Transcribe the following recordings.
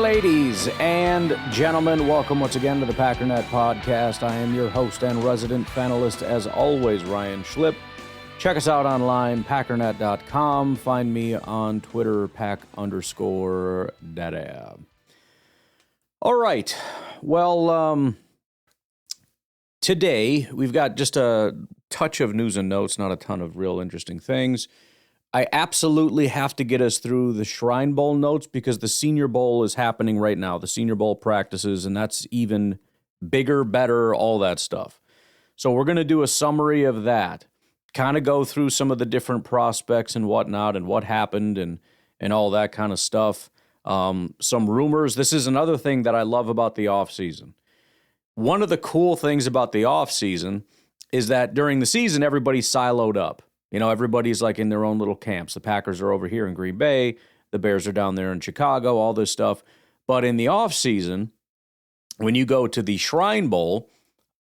Ladies and gentlemen, welcome once again to the Packernet Podcast. I am your host and resident panelist, as always, Ryan Schlip. Check us out online, packernet.com. Find me on Twitter, pack_data. All right. Well, today we've got just a touch of news and notes, not a ton of real interesting things. I absolutely have to get us through the Shrine Bowl notes because the Senior Bowl is happening right now, the Senior Bowl practices, and that's even bigger, better, all that stuff. So we're going to do a summary of that, kind of go through some of the different prospects and whatnot and what happened and all that kind of stuff. Some rumors. This is another thing that I love about the offseason. One of the cool things about the offseason is that during the season, everybody's siloed up. You know, everybody's like in their own little camps. The Packers are over here in Green Bay. The Bears are down there in Chicago, all this stuff. But in the offseason, when you go to the Shrine Bowl,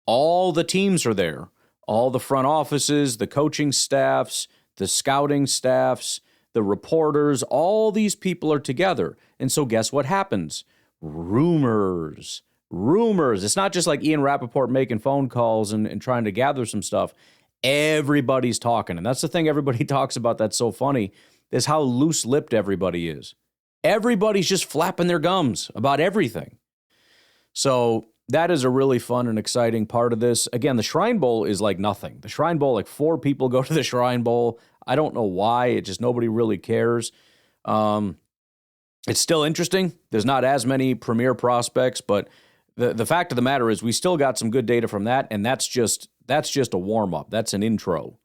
all the teams are there. All the front offices, the coaching staffs, the scouting staffs, the reporters, all these people are together. And so guess what happens? Rumors. It's not just like Ian Rappaport making phone calls and trying to gather some stuff. Everybody's talking. And that's the thing everybody talks about that's so funny, is how loose-lipped everybody is. Everybody's just flapping their gums about everything. So that is a really fun and exciting part of this. Again, the Shrine Bowl is like nothing. The Shrine Bowl, like 4 people go to the Shrine Bowl. I don't know why. It just nobody really cares. It's still interesting. There's not as many premier prospects, but the fact of the matter is we still got some good data from that, and that's just a warm-up. That's an intro.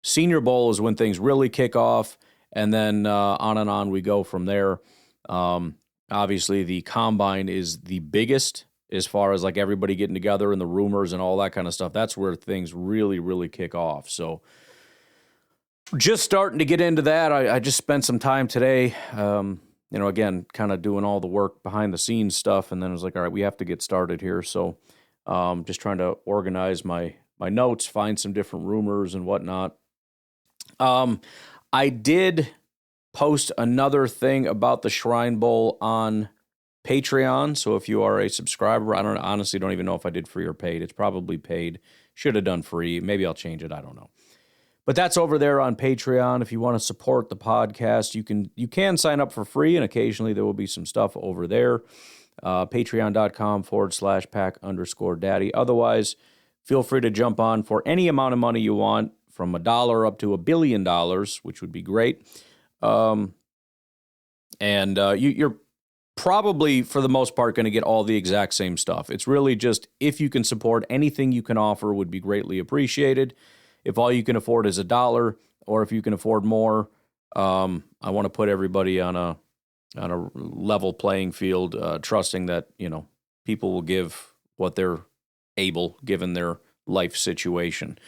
Senior Bowl is when things really kick off, and then on and on we go from there. Obviously, the Combine is the biggest as far as like everybody getting together and the rumors and all that kind of stuff. That's where things really, really kick off. So just starting to get into that. I just spent some time today, again, kind of doing all the work behind the scenes stuff. And then I was like, all right, we have to get started here. So just trying to organize my notes, find some different rumors and whatnot. I did post another thing about the Shrine Bowl on Patreon. So if you are a subscriber, I honestly don't even know if I did free or paid. It's probably paid. Should have done free. Maybe I'll change it. I don't know. But that's over there on Patreon. If you want to support the podcast, you can sign up for free, and occasionally there will be some stuff over there. Patreon.com/pack_daddy. Otherwise, feel free to jump on for any amount of money you want, from $1 up to $1 billion, which would be great. You're probably, for the most part, going to get all the exact same stuff. It's really just, if you can support, anything you can offer would be greatly appreciated. If all you can afford is $1, or if you can afford more, I want to put everybody on a level playing field, trusting that, people will give what they're able, given their life situation.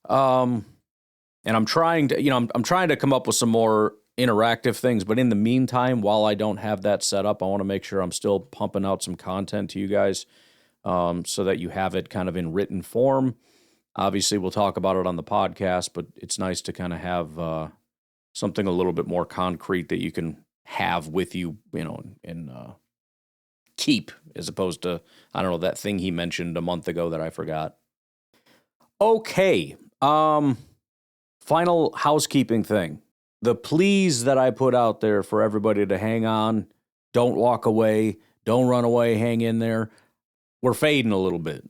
And I'm trying to come up with some more interactive things, but in the meantime, while I don't have that set up, I want to make sure I'm still pumping out some content to you guys, so that you have it kind of in written form. Obviously, we'll talk about it on the podcast, but it's nice to kind of have something a little bit more concrete that you can have with you, and keep, as opposed to, I don't know, that thing he mentioned a month ago that I forgot. Okay. Final housekeeping thing. The pleas that I put out there for everybody to hang on, don't walk away, don't run away, hang in there, we're fading a little bit.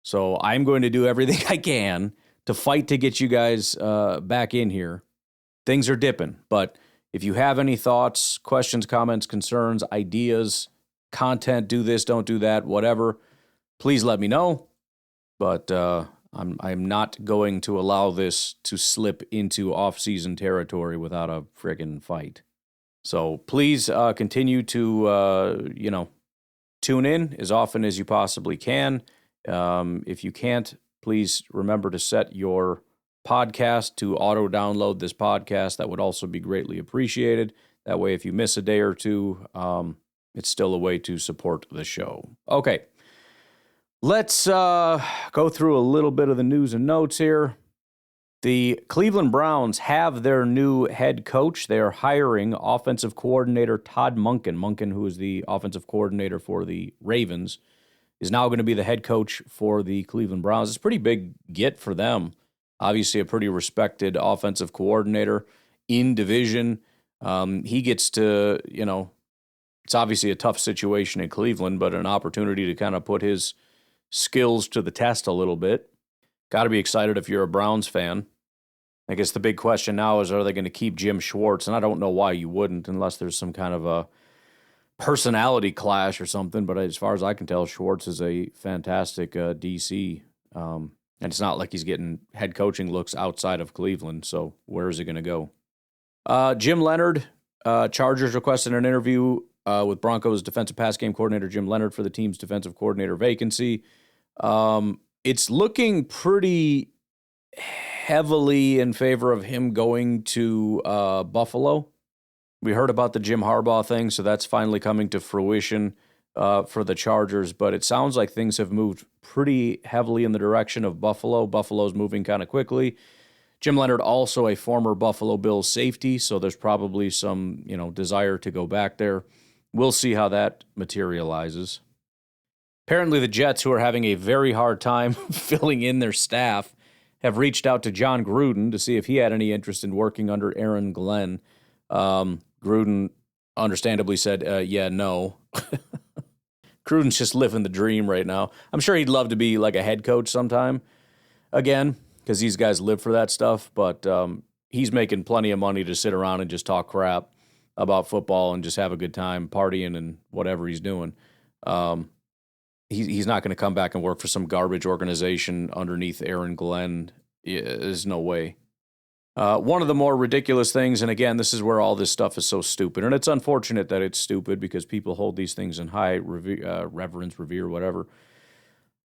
So I'm going to do everything I can to fight to get you guys back in here. Things are dipping, but if you have any thoughts, questions, comments, concerns, ideas, content, do this, don't do that, whatever, please let me know. But I'm not going to allow this to slip into off-season territory without a friggin' fight. So please continue to, tune in as often as you possibly can. If you can't, please remember to set your podcast to auto-download this podcast. That would also be greatly appreciated. That way, if you miss a day or two, it's still a way to support the show. Okay, let's go through a little bit of the news and notes here. The Cleveland Browns have their new head coach. They are hiring offensive coordinator Todd Monken. Monken, who is the offensive coordinator for the Ravens, is now going to be the head coach for the Cleveland Browns. It's a pretty big get for them. Obviously, a pretty respected offensive coordinator in division. He gets to, it's obviously a tough situation in Cleveland, but an opportunity to kind of put his skills to the test a little bit. Got to be excited if you're a Browns fan. I guess the big question now is, are they going to keep Jim Schwartz? And I don't know why you wouldn't, unless there's some kind of a personality clash or something. But as far as I can tell, Schwartz is a fantastic DC. And it's not like he's getting head coaching looks outside of Cleveland. So where is he going to go? Jim Leonard, Chargers requested an interview with Broncos defensive pass game coordinator Jim Leonard for the team's defensive coordinator vacancy. It's looking pretty heavily in favor of him going to Buffalo. We heard about the Jim Harbaugh thing, so that's finally coming to fruition for the Chargers, but it sounds like things have moved pretty heavily in the direction of Buffalo. Buffalo's moving kind of quickly. Jim Leonard, also a former Buffalo Bills safety, so there's probably some, desire to go back there. We'll see how that materializes. Apparently the Jets, who are having a very hard time filling in their staff, have reached out to John Gruden to see if he had any interest in working under Aaron Glenn. Gruden understandably said, no. Gruden's just living the dream right now. I'm sure he'd love to be like a head coach sometime again, because these guys live for that stuff, but he's making plenty of money to sit around and just talk crap about football and just have a good time partying and whatever he's doing. He's not going to come back and work for some garbage organization underneath Aaron Glenn. There's no way. One of the more ridiculous things, and again, this is where all this stuff is so stupid, and it's unfortunate that it's stupid because people hold these things in high reverence, revere, whatever.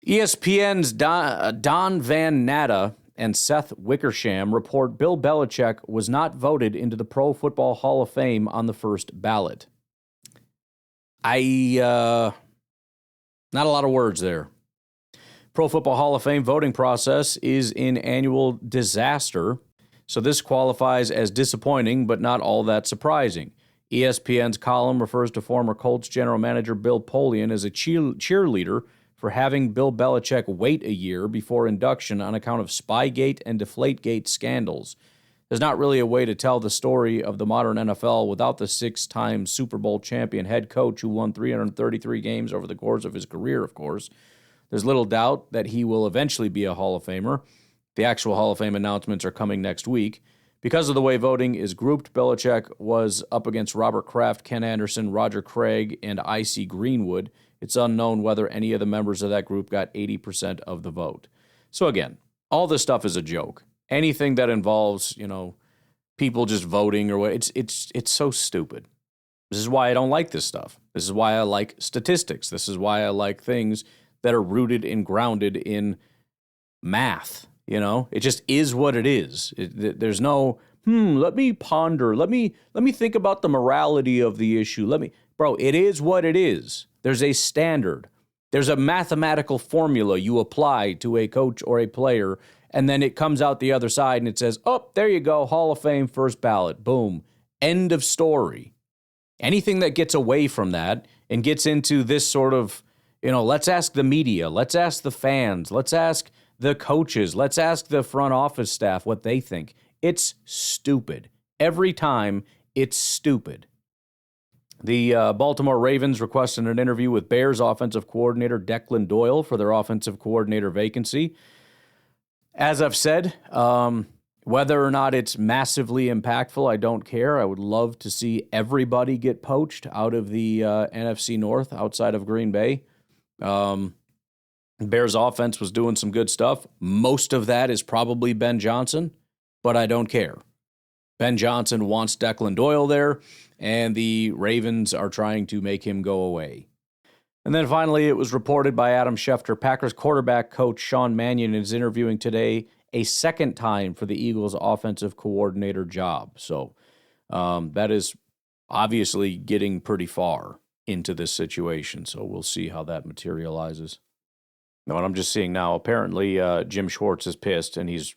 ESPN's Don Van Natta and Seth Wickersham report Bill Belichick was not voted into the Pro Football Hall of Fame on the first ballot. Not a lot of words there. Pro Football Hall of Fame voting process is in annual disaster, so this qualifies as disappointing, but not all that surprising. ESPN's column refers to former Colts general manager Bill Polian as a cheerleader for having Bill Belichick wait a year before induction on account of Spygate and Deflategate scandals. There's not really a way to tell the story of the modern NFL without the 6-time Super Bowl champion head coach who won 333 games over the course of his career, of course. There's little doubt that he will eventually be a Hall of Famer. The actual Hall of Fame announcements are coming next week. Because of the way voting is grouped, Belichick was up against Robert Kraft, Ken Anderson, Roger Craig, and I.C. Greenwood. It's unknown whether any of the members of that group got 80% of the vote. So again, all this stuff is a joke. Anything that involves, people just voting or what, it's so stupid. This is why I don't like this stuff. This is why I like statistics. This is why I like things that are rooted and grounded in math. It just is what it is. There's no, let me ponder. Let me think about the morality of the issue. Bro, it is what it is. There's a standard. There's a mathematical formula you apply to a coach or a player, and then it comes out the other side and it says, oh, there you go, Hall of Fame, first ballot, boom, end of story. Anything that gets away from that and gets into this sort of, let's ask the media, let's ask the fans, let's ask the coaches, let's ask the front office staff what they think. It's stupid. Every time, it's stupid. The Baltimore Ravens requested an interview with Bears offensive coordinator Declan Doyle for their offensive coordinator vacancy. As I've said, whether or not it's massively impactful, I don't care. I would love to see everybody get poached out of the NFC North outside of Green Bay. Bears offense was doing some good stuff. Most of that is probably Ben Johnson, but I don't care. Ben Johnson wants Declan Doyle there, and the Ravens are trying to make him go away. And then finally, it was reported by Adam Schefter, Packers quarterback coach Sean Mannion is interviewing today a second time for the Eagles offensive coordinator job. So that is obviously getting pretty far into this situation. So we'll see how that materializes. Now, what I'm just seeing now, apparently Jim Schwartz is pissed, and he's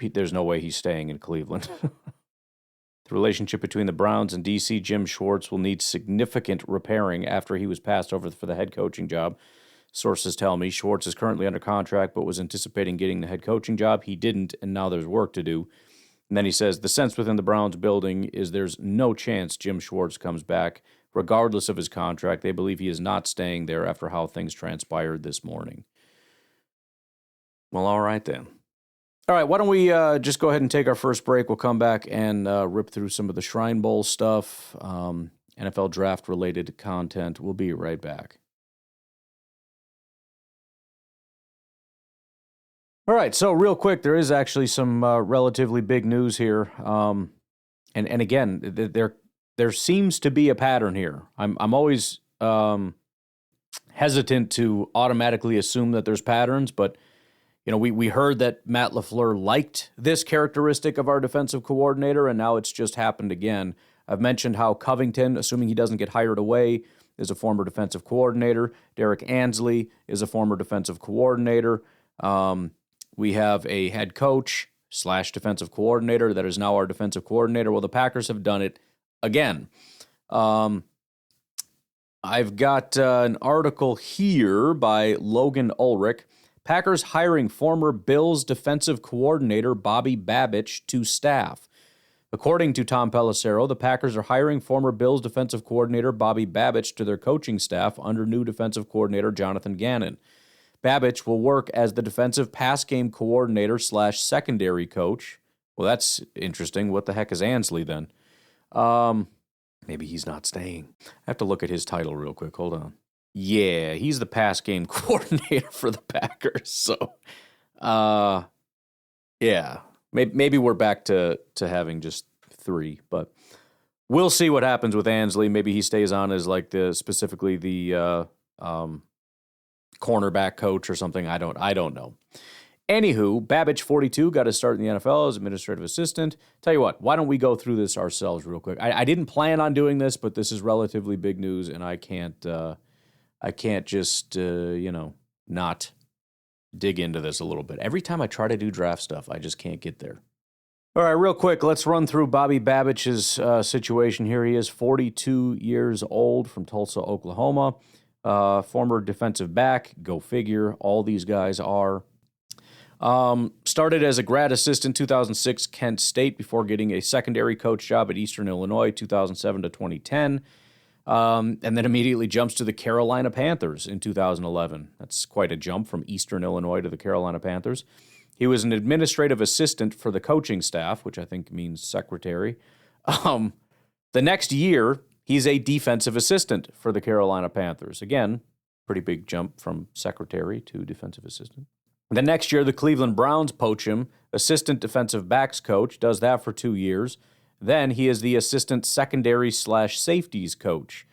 there's no way he's staying in Cleveland. The relationship between the Browns and D.C. Jim Schwartz will need significant repairing after he was passed over for the head coaching job. Sources tell me Schwartz is currently under contract but was anticipating getting the head coaching job. He didn't, and now there's work to do. And then he says, the sense within the Browns building is there's no chance Jim Schwartz comes back, regardless of his contract. They believe he is not staying there after how things transpired this morning. Well, all right then. All right, why don't we just go ahead and take our first break. We'll come back and rip through some of the Shrine Bowl stuff, NFL draft-related content. We'll be right back. All right, so real quick, there is actually some relatively big news here. And again, there seems to be a pattern here. I'm always hesitant to automatically assume that there's patterns, but we heard that Matt LaFleur liked this characteristic of our defensive coordinator, and now it's just happened again. I've mentioned how Covington, assuming he doesn't get hired away, is a former defensive coordinator. Derek Ansley is a former defensive coordinator. We have a head coach / defensive coordinator that is now our defensive coordinator. Well, the Packers have done it again. I've got an article here by Logan Ulrich. Packers hiring former Bills defensive coordinator Bobby Babich to staff. According to Tom Pelissero, the Packers are hiring former Bills defensive coordinator Bobby Babich to their coaching staff under new defensive coordinator Jonathan Gannon. Babich will work as the defensive pass game coordinator / secondary coach. Well, that's interesting. What the heck is Ansley then? Maybe he's not staying. I have to look at his title real quick. Hold on. Yeah, he's the pass game coordinator for the Packers. So, yeah, maybe we're back to having just 3, but we'll see what happens with Ansley. Maybe he stays on as specifically the cornerback coach or something. I don't know. Anywho, Babich, 42, got his start in the NFL as administrative assistant. Tell you what, why don't we go through this ourselves real quick? I didn't plan on doing this, but this is relatively big news, and I can't just, not dig into this a little bit. Every time I try to do draft stuff, I just can't get there. All right, real quick, let's run through Bobby Babich's situation here. He is 42 years old, from Tulsa, Oklahoma. Former defensive back, go figure. All these guys are. Started as a grad assistant 2006 Kent State before getting a secondary coach job at Eastern Illinois 2007 to 2010. And then immediately jumps to the Carolina Panthers in 2011. That's quite a jump from Eastern Illinois to the Carolina Panthers. He was an administrative assistant for the coaching staff, which I think means secretary. The next year, he's a defensive assistant for the Carolina Panthers. Again, pretty big jump from secretary to defensive assistant. The next year, the Cleveland Browns poach him, assistant defensive backs coach, does that for 2 years. Then he is the assistant secondary / safeties coach.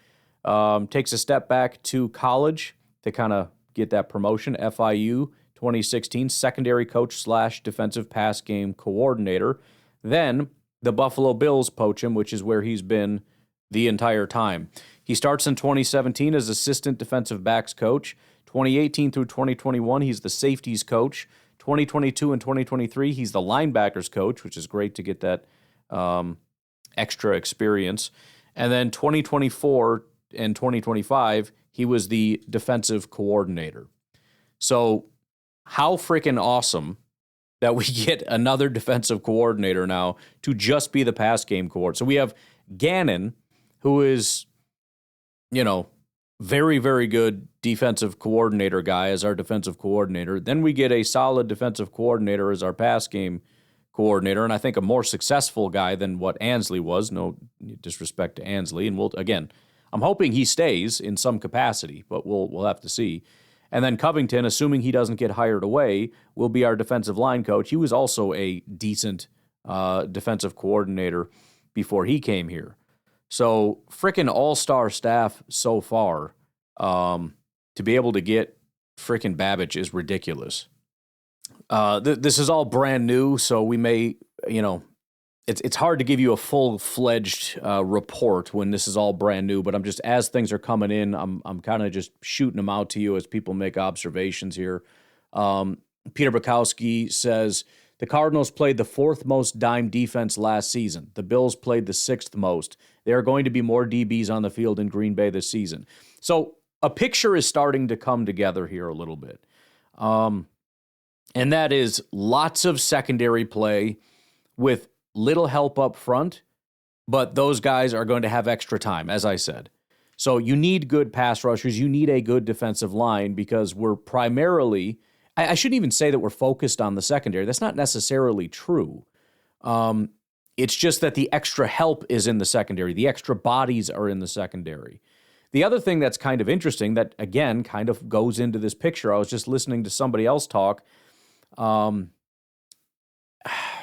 Takes a step back to college to kind of get that promotion. FIU 2016, secondary coach / defensive pass game coordinator. Then the Buffalo Bills poach him, which is where he's been the entire time. He starts in 2017 as assistant defensive backs coach. 2018 through 2021, he's the safeties coach. 2022 and 2023, he's the linebackers coach, which is great to get that extra experience. And then 2024 and 2025, he was the defensive coordinator. So how freaking awesome that we get another defensive coordinator now to just be the pass game coordinator. So we have Gannon, who is, very, very good defensive coordinator guy as our defensive coordinator. Then we get a solid defensive coordinator as our pass game coordinator, and I think a more successful guy than what Ansley was. No disrespect to Ansley, and I'm hoping he stays in some capacity, but we'll have to see. And then Covington, assuming he doesn't get hired away, will be our defensive line coach. He was also a decent defensive coordinator before he came here. So freaking all-star staff so far. To be able to get freaking Babich is ridiculous. This is all brand new, so we may, it's hard to give you a full-fledged report when this is all brand new, but I'm just, as things are coming in, I'm kind of just shooting them out to you as people make observations here. Peter Bukowski says, The Cardinals played the 4th most dime defense last season. The Bills played the 6th most. There are going to be more DBs on the field in Green Bay this season. So a picture is starting to come together here a little bit. And that is lots of secondary play with little help up front, but those guys are going to have extra time, as I said. So you need good pass rushers. You need a good defensive line because we're primarily, I shouldn't even say that we're focused on the secondary. That's not necessarily true. It's just that the extra help is in the secondary. The extra bodies are in the secondary. The other thing that's kind of interesting that, again, kind of goes into this picture, I was just listening to somebody else talk.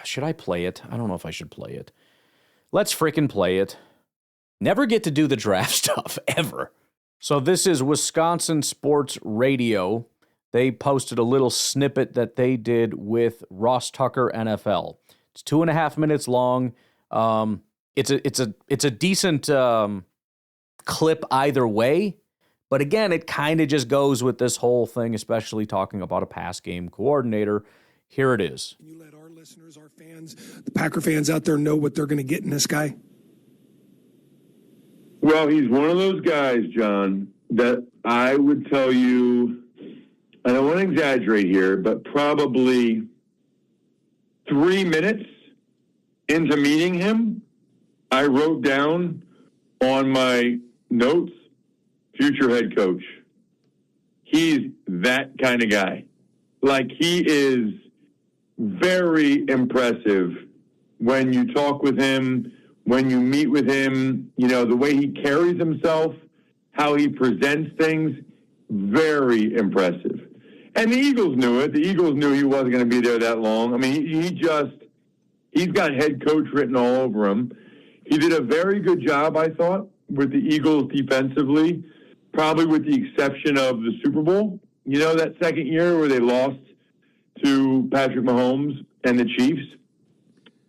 Should I play it? I don't know if I should play it. Let's freaking play it. Never get to do the draft stuff, ever. So this is Wisconsin Sports Radio. They posted a little snippet that they did with Ross Tucker NFL. It's 2.5 minutes long. It's a decent clip either way. But again, it kind of just goes with this whole thing, especially talking about a pass game coordinator. Here it is. Can you let our listeners, our fans, the Packer fans out there know what they're going to get in this guy? Well, he's one of those guys, John, that I would tell you, I don't want to exaggerate here, but probably 3 minutes into meeting him, I wrote down on my notes, future head coach. He's that kind of guy. Like, he is very impressive when you talk with him, when you meet with him, you know, the way he carries himself, how he presents things, very impressive. And the Eagles knew it. The Eagles knew he wasn't going to be there that long. I mean, he's got head coach written all over him. He did a very good job, I thought, with the Eagles defensively, probably with the exception of the Super Bowl. You know, that second year where they lost to Patrick Mahomes and the Chiefs.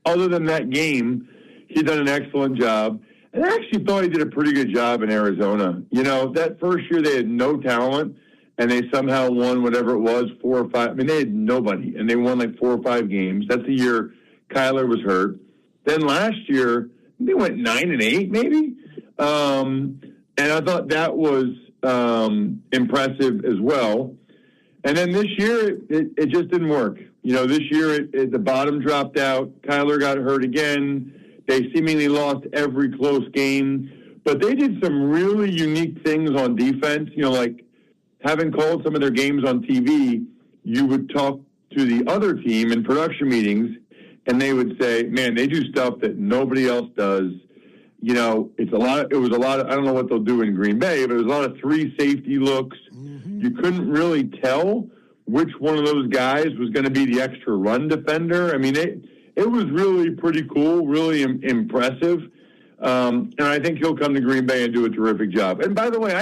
Other than that game, he's done an excellent job. And I actually thought he did a pretty good job in Arizona. You know, that first year they had no talent, and they somehow won whatever it was, 4 or 5. I mean, they had nobody, and they won like 4 or 5 games. That's the year Kyler was hurt. Then last year, they went 9-8 maybe. And I thought that was impressive as well. And then this year, it just didn't work. You know, this year, the bottom dropped out. Kyler got hurt again. They seemingly lost every close game. But they did some really unique things on defense. You know, like having called some of their games on TV, you would talk to the other team in production meetings, and they would say, man, they do stuff that nobody else does. You know, it was a lot of, I don't know what they'll do in Green Bay, but it was a lot of 3 safety looks. Mm-hmm. You couldn't really tell which one of those guys was going to be the extra run defender. I mean, it was really pretty cool, really impressive. And I think he'll come to Green Bay and do a terrific job. And by the way,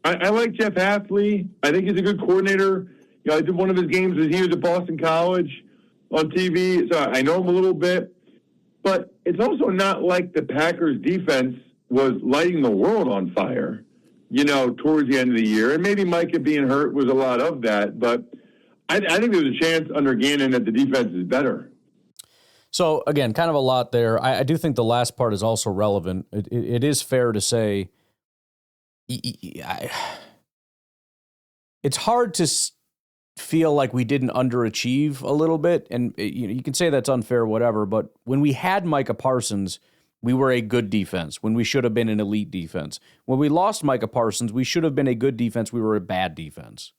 I like Jeff Hafley. I think he's a good coordinator. You know, I did one of his games as he was at Boston College on TV, so I know him a little bit. But it's also not like the Packers defense was lighting the world on fire, you know, towards the end of the year. And maybe Micah being hurt was a lot of that. But I think there's a chance under Gannon that the defense is better. So, again, kind of a lot there. I do think the last part is also relevant. It is fair to say it's hard to feel like we didn't underachieve a little bit. And you can say that's unfair, whatever. But when we had Micah Parsons, we were a good defense when we should have been an elite defense. When we lost Micah Parsons, we should have been a good defense. We were a bad defense.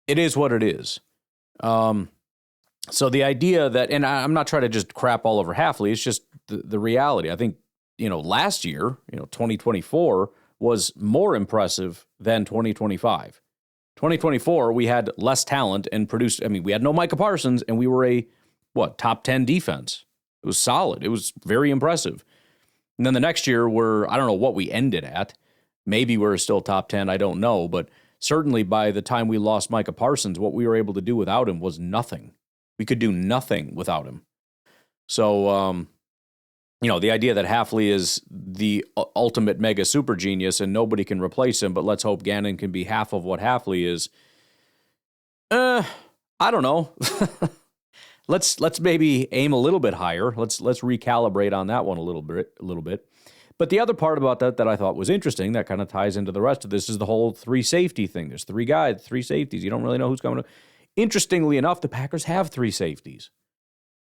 It is what it is. So the idea that, and I'm not trying to just crap all over Hafley, it's just the reality. I think, last year, 2024 was more impressive than 2025. 2024, we had less talent and we had no Micah Parsons, and we were a, top 10 defense. It was solid. It was very impressive. And then the next year, I don't know what we ended at. Maybe we're still top 10, I don't know. But certainly by the time we lost Micah Parsons, what we were able to do without him was nothing. We could do nothing without him. So, the idea that Hafley is the ultimate mega super genius and nobody can replace him, but let's hope Gannon can be half of what Hafley is. I don't know. let's maybe aim a little bit higher. Let's recalibrate on that one a little bit. But the other part about that I thought was interesting, that kind of ties into the rest of this, is the whole 3 safety thing. There's 3 guys, 3 safeties. You don't really know who's coming to. Interestingly enough, the Packers have 3 safeties.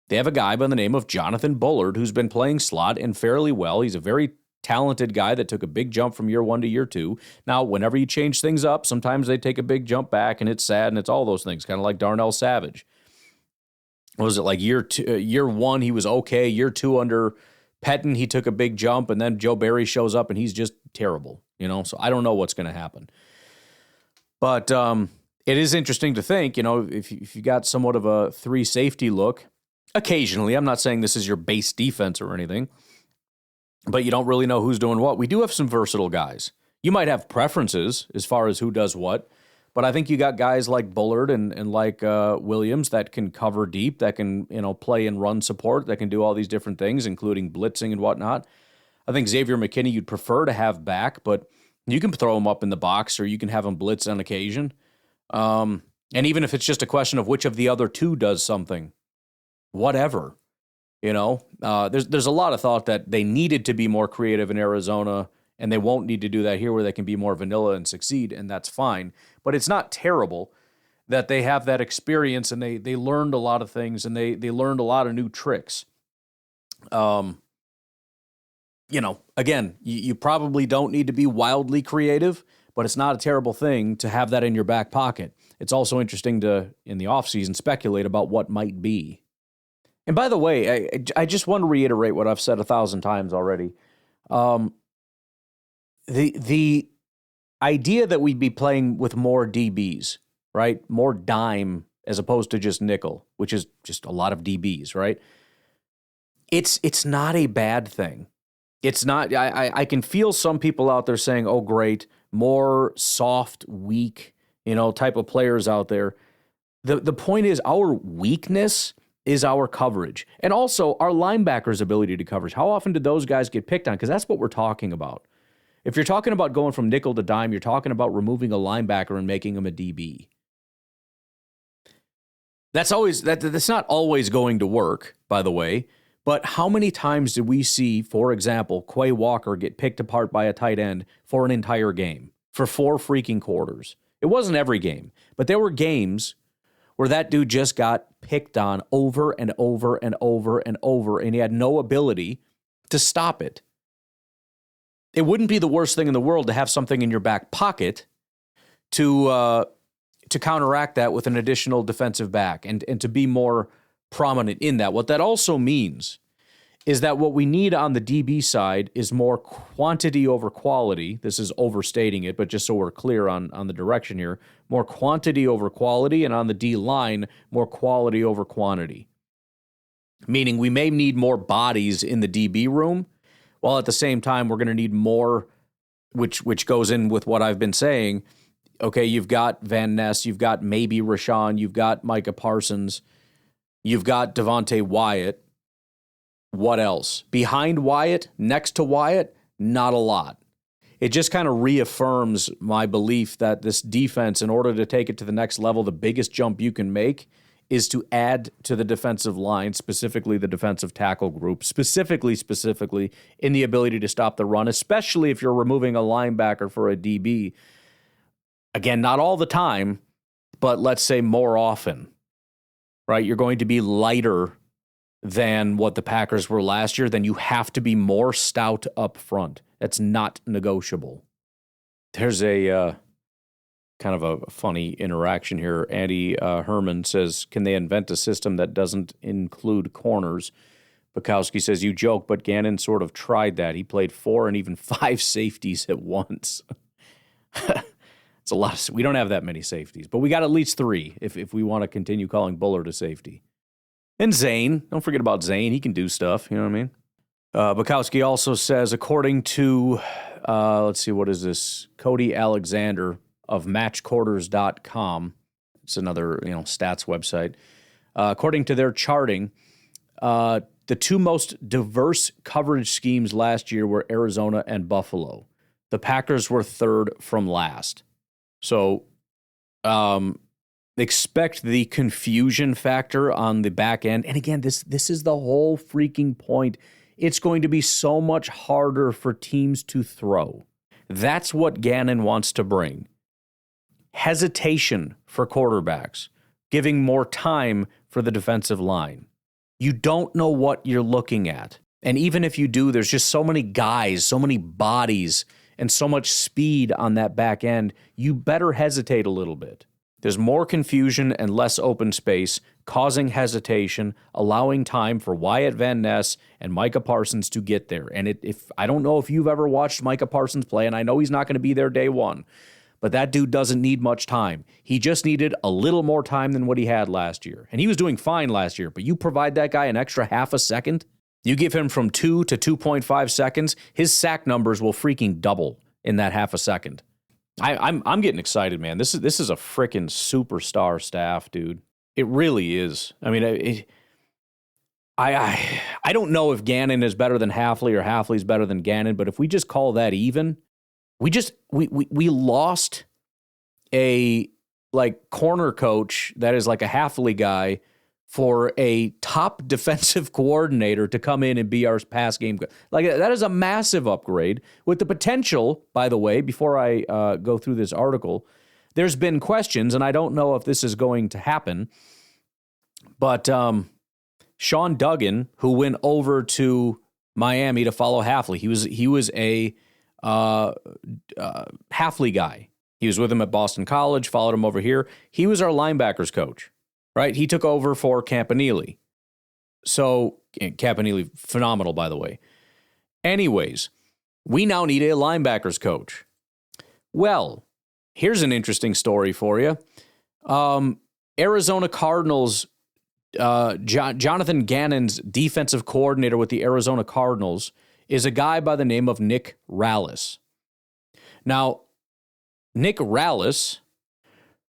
They have a guy by the name of Jonathan Bullard who's been playing slot and fairly well. He's a very talented guy that took a big jump from year 1 to year 2. Now, whenever you change things up, sometimes they take a big jump back, and it's sad, and it's all those things, kind of like Darnell Savage. What was it, like year 1, he was okay. Year 2 under Pettin, he took a big jump, and then Joe Barry shows up, and he's just terrible, So I don't know what's going to happen. But it is interesting to think, if you got somewhat of a 3 safety look, occasionally, I'm not saying this is your base defense or anything, but you don't really know who's doing what. We do have some versatile guys. You might have preferences as far as who does what, but I think you got guys like Bullard and like Williams that can cover deep, that can play and run support, that can do all these different things, including blitzing and whatnot. I think Xavier McKinney you'd prefer to have back, but you can throw him up in the box or you can have him blitz on occasion. And even if it's just a question of which of the other 2 does something, whatever. There's a lot of thought that they needed to be more creative in Arizona, and they won't need to do that here where they can be more vanilla and succeed, and that's fine. But it's not terrible that they have that experience, and they learned a lot of things, and they learned a lot of new tricks. Again, you probably don't need to be wildly creative, but it's not a terrible thing to have that in your back pocket. It's also interesting to, in the offseason, speculate about what might be. And by the way, I just want to reiterate what I've said 1,000 times already. The idea that we'd be playing with more DBs, right? More dime as opposed to just nickel, which is just a lot of DBs, right? It's not a bad thing. It's not. I can feel some people out there saying, "Oh, great, more soft, weak, type of players out there." The point is, our weakness is our coverage. And also our linebackers' ability to coverage. How often did those guys get picked on? Because that's what we're talking about. If you're talking about going from nickel to dime, you're talking about removing a linebacker and making him a DB. That's not always going to work, by the way. But how many times did we see, for example, Quay Walker get picked apart by a tight end for an entire game, for 4 freaking quarters? It wasn't every game, but there were games where that dude just got picked on over and over and over and over, and he had no ability to stop it. It wouldn't be the worst thing in the world to have something in your back pocket to counteract that with an additional defensive back and to be more prominent in that. What that also means is that what we need on the DB side is more quantity over quality. This is overstating it, but just so we're clear on the direction here, more quantity over quality, and on the D line, more quality over quantity. Meaning we may need more bodies in the DB room, while at the same time we're going to need more, which goes in with what I've been saying. Okay, you've got Van Ness, you've got maybe Rashawn, you've got Micah Parsons, you've got Devontae Wyatt. What else? Behind Wyatt, next to Wyatt, not a lot. It just kind of reaffirms my belief that this defense, in order to take it to the next level, the biggest jump you can make is to add to the defensive line, specifically the defensive tackle group, specifically in the ability to stop the run, especially if you're removing a linebacker for a DB. Again, not all the time, but let's say more often, right? You're going to be lighter than what the Packers were last year, then you have to be more stout up front. That's not negotiable. There's a kind of a funny interaction here. Andy Herman says, can they invent a system that doesn't include corners? Bukowski says, you joke, but Gannon sort of tried that. He played 4 and even 5 safeties at once. It's a lot. We don't have that many safeties, but we got at least 3 if we want to continue calling Bullard a safety. And Zane, don't forget about Zane. He can do stuff. You know what I mean? Bukowski also says, according to, let's see, what is this? Cody Alexander of matchquarters.com. It's another, stats website. According to their charting, the 2 most diverse coverage schemes last year were Arizona and Buffalo. The Packers were 3rd from last. So, expect the confusion factor on the back end. And again, this is the whole freaking point. It's going to be so much harder for teams to throw. That's what Gannon wants to bring. Hesitation for quarterbacks, giving more time for the defensive line. You don't know what you're looking at. And even if you do, there's just so many guys, so many bodies, and so much speed on that back end. You better hesitate a little bit. There's more confusion and less open space, causing hesitation, allowing time for Wyatt Van Ness and Micah Parsons to get there. And if I don't know if you've ever watched Micah Parsons play, and I know he's not going to be there day one, but that dude doesn't need much time. He just needed a little more time than what he had last year. And he was doing fine last year, but you provide that guy an extra half a second, you give him from 2 to 2.5 seconds, his sack numbers will freaking double in that half a second. I'm getting excited, man. This is a freaking superstar staff, dude. It really is. I mean, I don't know if Gannon is better than Hafley or Hafley's better than Gannon, but if we just call that even, we lost a corner coach that is like a Hafley guy for a top defensive coordinator to come in and be our pass game. That is a massive upgrade with the potential, by the way, before I go through this article, there's been questions, and I don't know if this is going to happen, but Sean Duggan, who went over to Miami to follow Hafley, he was a Hafley guy. He was with him at Boston College, followed him over here. He was our linebackers coach. Right, he took over for Campanile. So, Campanile, phenomenal, by the way. Anyways, we now need a linebackers coach. Well, here's an interesting story for you. Arizona Cardinals, Jonathan Gannon's defensive coordinator with the Arizona Cardinals is a guy by the name of Nick Rallis. Now, Nick Rallis,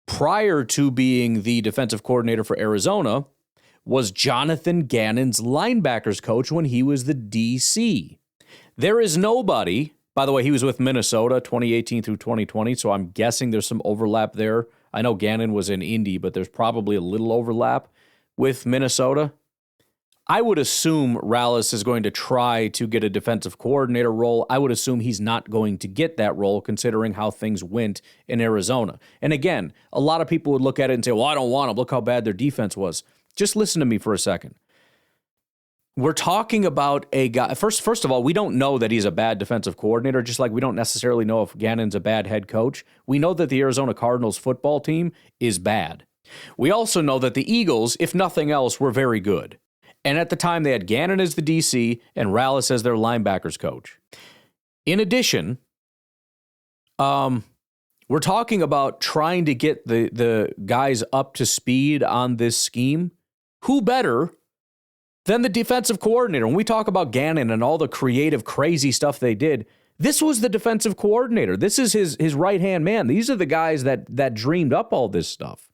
prior to being the defensive coordinator for Arizona, was Jonathan Gannon's linebackers coach when he was the DC. There is nobody, by the way, he was with Minnesota 2018 through 2020, so I'm guessing there's some overlap there. I know Gannon was in Indy, but there's probably a little overlap with Minnesota. I would assume Rallis is going to try to get a defensive coordinator role. I would assume he's not going to get that role considering how things went in Arizona. And again, a lot of people would look at it and say, well, I don't want him. Look how bad their defense was. Just listen to me for a second. We're talking about a guy. First of all, we don't know that he's a bad defensive coordinator, just like we don't necessarily know if Gannon's a bad head coach. We know that the Arizona Cardinals football team is bad. We also know that the Eagles, if nothing else, were very good. And at the time, they had Gannon as the DC and Rallis as their linebackers coach. In addition, we're talking about trying to get the guys up to speed on this scheme. Who better than the defensive coordinator? When we talk about Gannon and all the creative, crazy stuff they did, this was the defensive coordinator. This is his right-hand man. These are the guys that dreamed up all this stuff.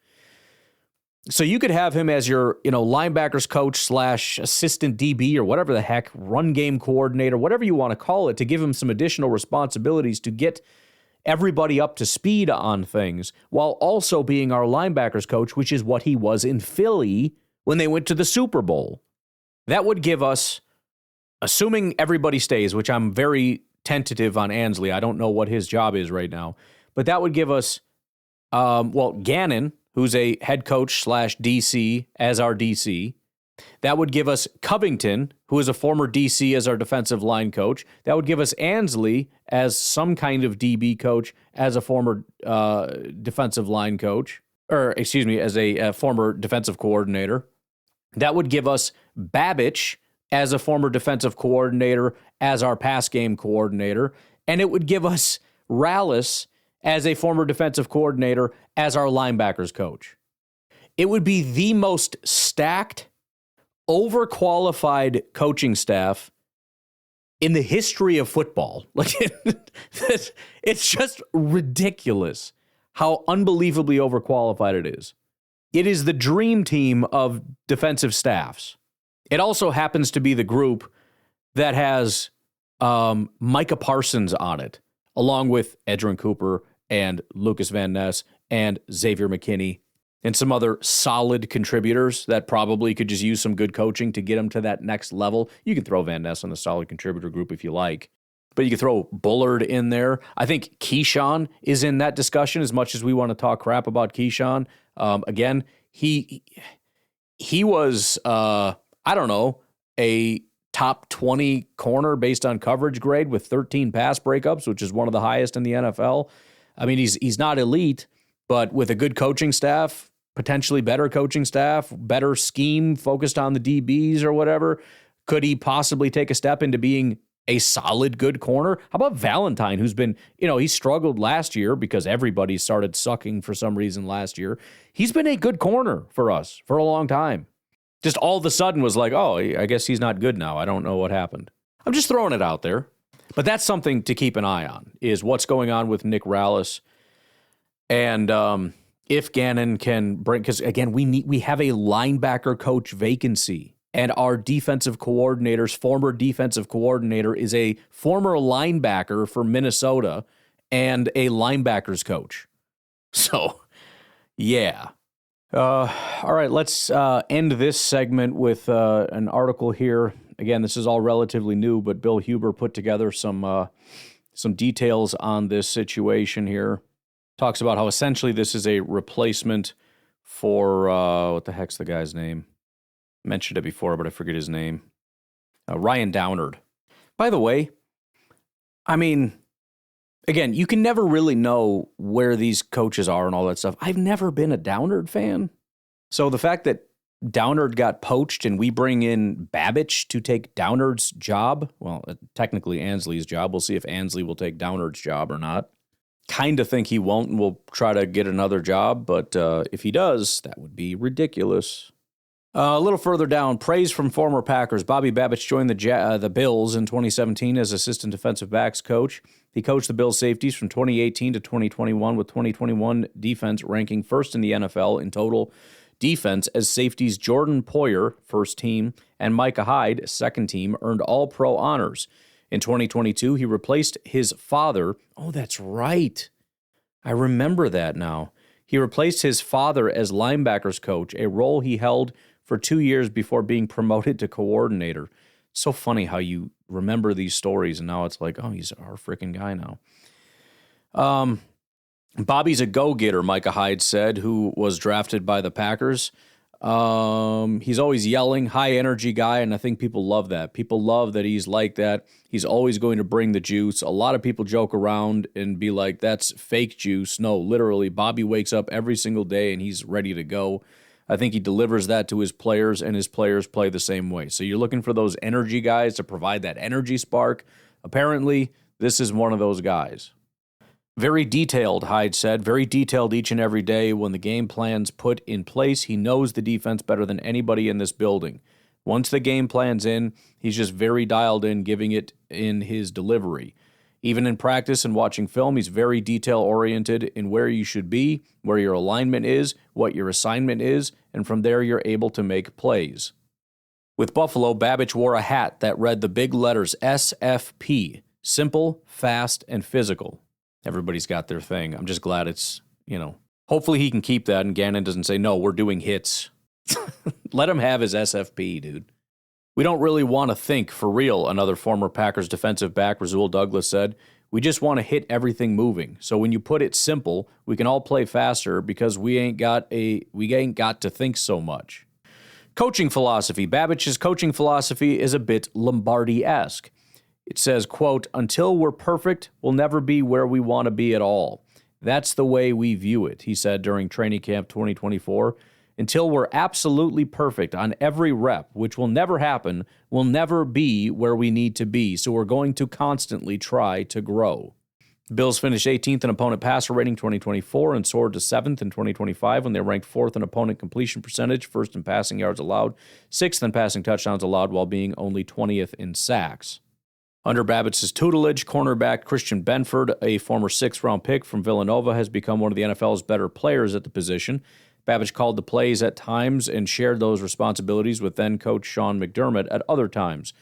So you could have him as your, linebackers coach / assistant DB or whatever the heck, run game coordinator, whatever you want to call it, to give him some additional responsibilities to get everybody up to speed on things while also being our linebackers coach, which is what he was in Philly when they went to the Super Bowl. That would give us, assuming everybody stays, which I'm very tentative on Ansley. I don't know what his job is right now, but that would give us, Gannon, who's a head coach / DC as our DC. That would give us Covington, who is a former DC as our defensive line coach. That would give us Ansley as some kind of DB coach as a former defensive line coach, as a former defensive coordinator. That would give us Babich as a former defensive coordinator as our pass game coordinator. And it would give us Rallis as a former defensive coordinator as our linebackers coach. It would be the most stacked, overqualified coaching staff in the history of football. It's just ridiculous how unbelievably overqualified it is. It is the dream team of defensive staffs. It also happens to be the group that has Micah Parsons on it, along with Edgerrin Cooper and Lukas Van Ness and Xavier McKinney and some other solid contributors that probably could just use some good coaching to get them to that next level. You can throw Van Ness on the solid contributor group if you like, but you can throw Bullard in there. I think Keyshawn is in that discussion as much as we want to talk crap about Keyshawn. Again, he was, I don't know, a top 20 corner based on coverage grade with 13 pass breakups, which is one of the highest in the NFL. I mean, he's not elite, but with a good coaching staff, potentially better coaching staff, better scheme focused on the DBs or whatever, could he possibly take a step into being a solid good corner? How about Valentine, who's been, he struggled last year because everybody started sucking for some reason last year. He's been a good corner for us for a long time. Just all of a sudden was like, oh, I guess he's not good now. I don't know what happened. I'm just throwing it out there. But that's something to keep an eye on, is what's going on with Nick Rallis. And if Gannon can bring, because again, we have a linebacker coach vacancy, and our defensive coordinator's former defensive coordinator is a former linebacker for Minnesota and a linebackers coach. So, yeah. All right, let's end this segment with an article here. Again, this is all relatively new, but Bill Huber put together some details on this situation here. Talks about how essentially this is a replacement for, what the heck's the guy's name? Mentioned it before, but I forget his name. Ryan Downard. By the way, I mean, again, you can never really know where these coaches are and all that stuff. I've never been a Downard fan. So the fact that Downard got poached and we bring in Babich to take Downard's job, well, technically Ansley's job. We'll see if Ansley will take Downard's job or not. Kind of think he won't, and we'll try to get another job. But if he does, that would be ridiculous. A little further down, praise from former Packers. Bobby Babich joined the Bills in 2017 as assistant defensive backs coach. He coached the Bills safeties from 2018 to 2021, with 2021 defense ranking first in the NFL in total defense, as safeties Jordan Poyer, first team, and Micah Hyde, second team, earned All-Pro honors. In 2022, he replaced his father. Oh, that's right. I remember that now. He replaced his father as linebackers coach, a role he held for 2 years before being promoted to coordinator. It's so funny how you remember these stories, and now it's like, oh, he's our freaking guy now. Bobby's a go-getter, Micah Hyde said, who was drafted by the Packers. He's always yelling, high-energy guy, and I think people love that. People love that he's like that. He's always going to bring the juice. A lot of people joke around and be like, that's fake juice. No, literally, Bobby wakes up every single day, and he's ready to go. I think he delivers that to his players, and his players play the same way. So you're looking for those energy guys to provide that energy spark. Apparently, this is one of those guys. Very detailed, Hyde said. Very detailed each and every day. When the game plan's put in place, he knows the defense better than anybody in this building. Once the game plan's in, he's just very dialed in, giving it in his delivery. Even in practice and watching film, he's very detail-oriented in where you should be, where your alignment is, what your assignment is, and from there you're able to make plays. With Buffalo, Babich wore a hat that read the big letters SFP, simple, fast, and physical. Everybody's got their thing. I'm just glad it's, hopefully he can keep that and Gannon doesn't say, no, we're doing hits. Let him have his SFP, dude. We don't really want to think for real, another former Packers defensive back, Rasul Douglas, said. We just want to hit everything moving. So when you put it simple, we can all play faster because we ain't got to think so much. Coaching philosophy. Babich's coaching philosophy is a bit Lombardi-esque. It says, quote, until we're perfect, we'll never be where we want to be at all. That's the way we view it, he said during training camp 2024. Until we're absolutely perfect on every rep, which will never happen, we'll never be where we need to be, so we're going to constantly try to grow. Bills finished 18th in opponent passer rating 2024 and soared to 7th in 2025 when they ranked 4th in opponent completion percentage, 1st in passing yards allowed, 6th in passing touchdowns allowed, while being only 20th in sacks. Under Babich's tutelage, cornerback Christian Benford, a former 6th-round pick from Villanova, has become one of the NFL's better players at the position. Babich called the plays at times and shared those responsibilities with then-coach Sean McDermott at other times.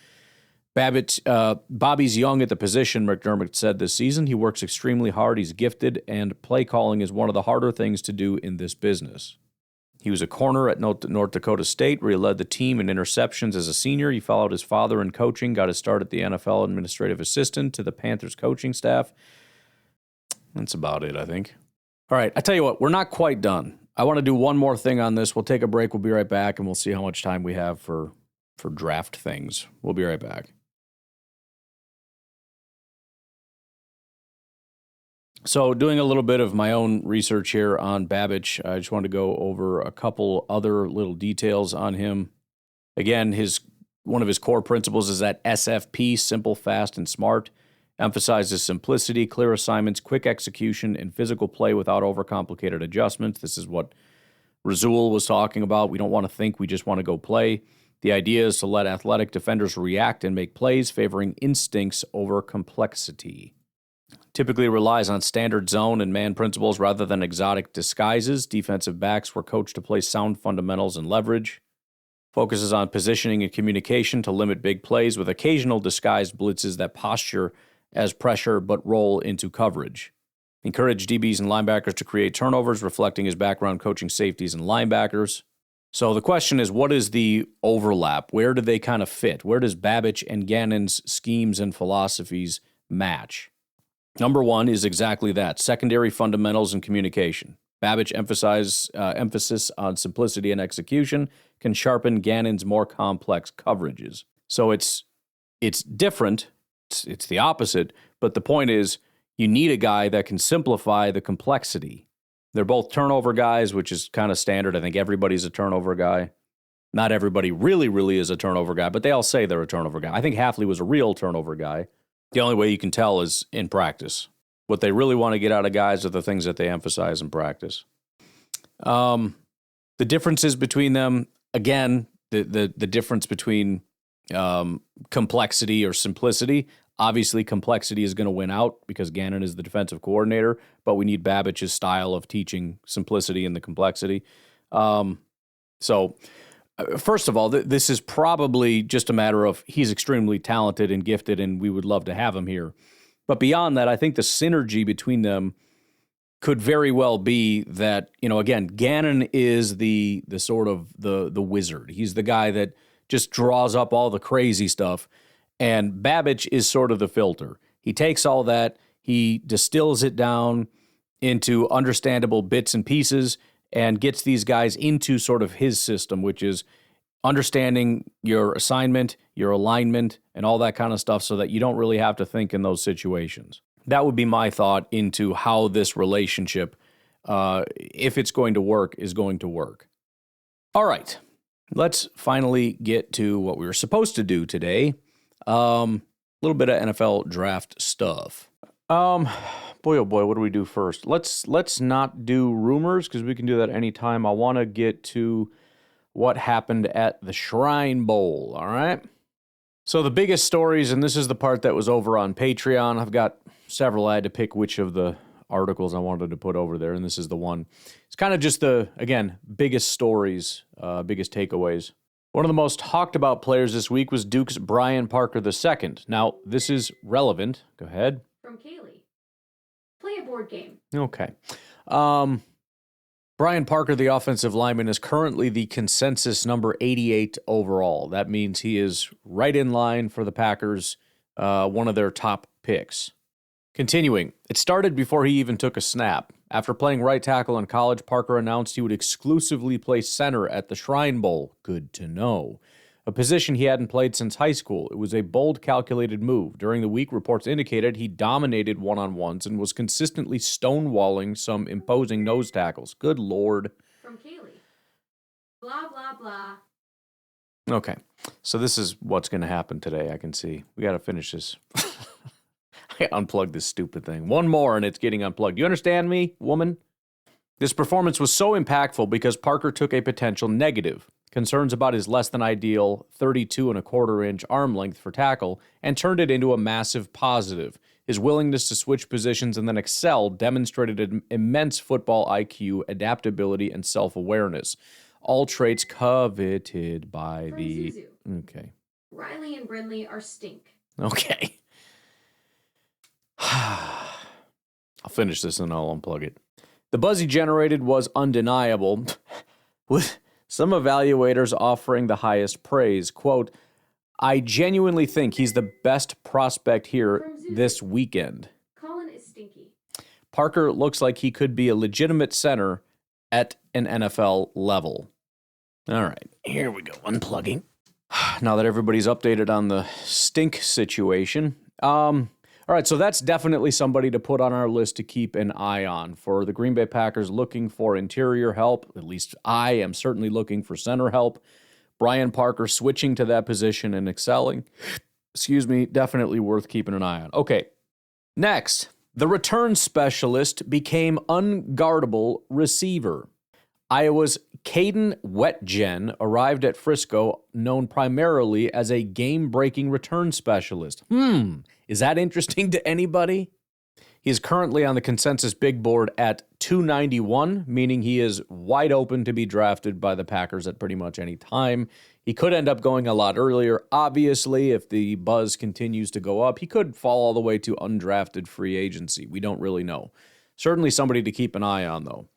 Bobby's young at the position, McDermott said this season. He works extremely hard, he's gifted, and play calling is one of the harder things to do in this business. He was a corner at North Dakota State, where he led the team in interceptions as a senior. He followed his father in coaching, got his start at the NFL administrative assistant to the Panthers coaching staff. That's about it, I think. All right, I tell you what, we're not quite done. I want to do one more thing on this. We'll take a break. We'll be right back, and we'll see how much time we have for draft things. We'll be right back. So doing a little bit of my own research here on Babich, I just wanted to go over a couple other little details on him. Again, one of his core principles is that SFP, simple, fast, and smart, emphasizes simplicity, clear assignments, quick execution, and physical play without overcomplicated adjustments. This is what Razul was talking about. We don't want to think, we just want to go play. The idea is to let athletic defenders react and make plays, favoring instincts over complexity. Typically relies on standard zone and man principles rather than exotic disguises. Defensive backs were coached to play sound fundamentals and leverage. Focuses on positioning and communication to limit big plays with occasional disguised blitzes that posture as pressure but roll into coverage. Encourage DBs and linebackers to create turnovers, reflecting his background coaching safeties and linebackers. So the question is, what is the overlap? Where do they kind of fit? Where does Babich and Gannon's schemes and philosophies match? Number one is exactly that, secondary fundamentals and communication. Babich emphasis on simplicity and execution can sharpen Gannon's more complex coverages. So it's different, it's the opposite, but the point is you need a guy that can simplify the complexity. They're both turnover guys, which is kind of standard. I think everybody's a turnover guy. Not everybody really is a turnover guy, but they all say they're a turnover guy. I think Hafley was a real turnover guy. The only way you can tell is in practice. What they really want to get out of guys are the things that they emphasize in practice. The differences between them, again, the difference between complexity or simplicity. Obviously, complexity is going to win out because Gannon is the defensive coordinator, but we need Babich's style of teaching simplicity and the complexity. First of all, this is probably just a matter of he's extremely talented and gifted, and we would love to have him here. But beyond that, I think the synergy between them could very well be that, again, Gannon is the sort of the wizard. He's the guy that just draws up all the crazy stuff, and Babich is sort of the filter. He takes all that, he distills it down into understandable bits and pieces, and gets these guys into sort of his system, which is understanding your assignment, your alignment, and all that kind of stuff so that you don't really have to think in those situations. That would be my thought into how this relationship, if it's going to work, is going to work. All right, let's finally get to what we were supposed to do today. A little bit of NFL draft stuff. Boy, oh boy, what do we do first? Let's not do rumors because we can do that anytime. I want to get to what happened at the Shrine Bowl, all right? So the biggest stories, and this is the part that was over on Patreon. I've got several. I had to pick which of the articles I wanted to put over there, and this is the one. It's kind of just the, again, biggest stories, biggest takeaways. One of the most talked about players this week was Duke's Brian Parker II. Now, this is relevant. Go ahead. From Kaylee. Play a board game. Okay. Brian Parker, the offensive lineman, is currently the consensus number 88 overall. That means he is right in line for the Packers, one of their top picks. Continuing, it started before he even took a snap. After playing right tackle in college, Parker announced he would exclusively play center at the Shrine Bowl. Good to know. A position he hadn't played since high school. It was a bold, calculated move. During the week, reports indicated he dominated one-on-ones and was consistently stonewalling some imposing nose tackles. Good Lord. From Kaylee. Blah, blah, blah. Okay, so this is what's going to happen today, I can see. We got to finish this. I unplugged this stupid thing. One more and it's getting unplugged. You understand me, woman? This performance was so impactful because Parker took a potential negative. Concerns about his less than ideal 32.25-inch arm length for tackle, and turned it into a massive positive. His willingness to switch positions and then excel demonstrated an immense football IQ, adaptability, and self-awareness. All traits coveted by From the... Zuzu. Okay. Riley and Brindley are stink. Okay. I'll finish this and I'll unplug it. The buzz he generated was undeniable. with some evaluators offering the highest praise. Quote, I genuinely think he's the best prospect here this weekend. Colin is stinky. Parker looks like he could be a legitimate center at an NFL level. All right, here we go, unplugging. Now that everybody's updated on the stink situation. All right, so that's definitely somebody to put on our list to keep an eye on. For the Green Bay Packers looking for interior help, at least I am certainly looking for center help. Brian Parker switching to that position and excelling. Definitely worth keeping an eye on. Okay, next, the return specialist became unguardable receiver. Iowa's Caden Wetjen arrived at Frisco, known primarily as a game-breaking return specialist. Is that interesting to anybody? He is currently on the consensus big board at 291, meaning he is wide open to be drafted by the Packers at pretty much any time. He could end up going a lot earlier. Obviously, if the buzz continues to go up, he could fall all the way to undrafted free agency. We don't really know. Certainly somebody to keep an eye on, though.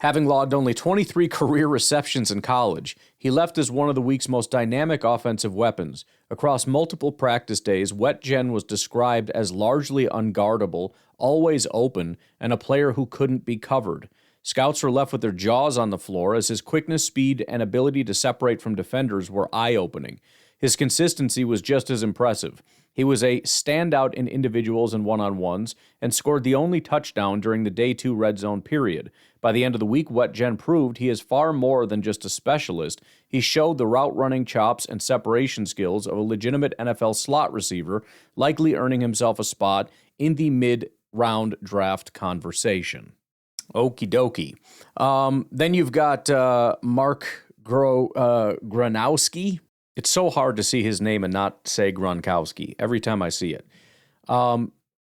Having logged only 23 career receptions in college, he left as one of the week's most dynamic offensive weapons. Across multiple practice days, Wetjen was described as largely unguardable, always open, and a player who couldn't be covered. Scouts were left with their jaws on the floor as his quickness, speed, and ability to separate from defenders were eye-opening. His consistency was just as impressive. He was a standout in individuals and one-on-ones and scored the only touchdown during the Day 2 red zone period. By the end of the week, Wetjen proved he is far more than just a specialist. He showed the route-running chops and separation skills of a legitimate NFL slot receiver, likely earning himself a spot in the mid-round draft conversation. Okie dokie. Then you've got Mark Gronowski. It's so hard to see his name and not say Gronkowski every time I see it.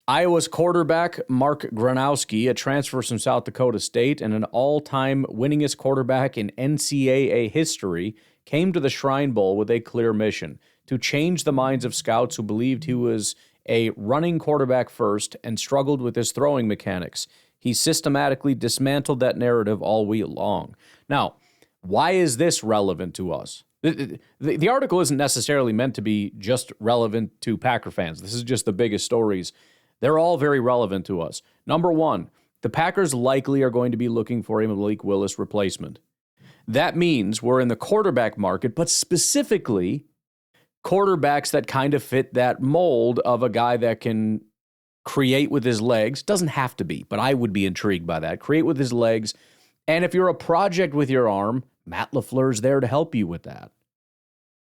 Iowa's quarterback, Mark Gronowski, a transfer from South Dakota State and an all-time winningest quarterback in NCAA history, came to the Shrine Bowl with a clear mission: to change the minds of scouts who believed he was a running quarterback first and struggled with his throwing mechanics. He systematically dismantled that narrative all week long. Now, why is this relevant to us? The article isn't necessarily meant to be just relevant to Packer fans. This is just the biggest stories. They're all very relevant to us. Number one, the Packers likely are going to be looking for a Malik Willis replacement. That means we're in the quarterback market, but specifically quarterbacks that kind of fit that mold of a guy that can create with his legs. Doesn't have to be, but I would be intrigued by that. Create with his legs. And if you're a project with your arm, Matt LaFleur's there to help you with that.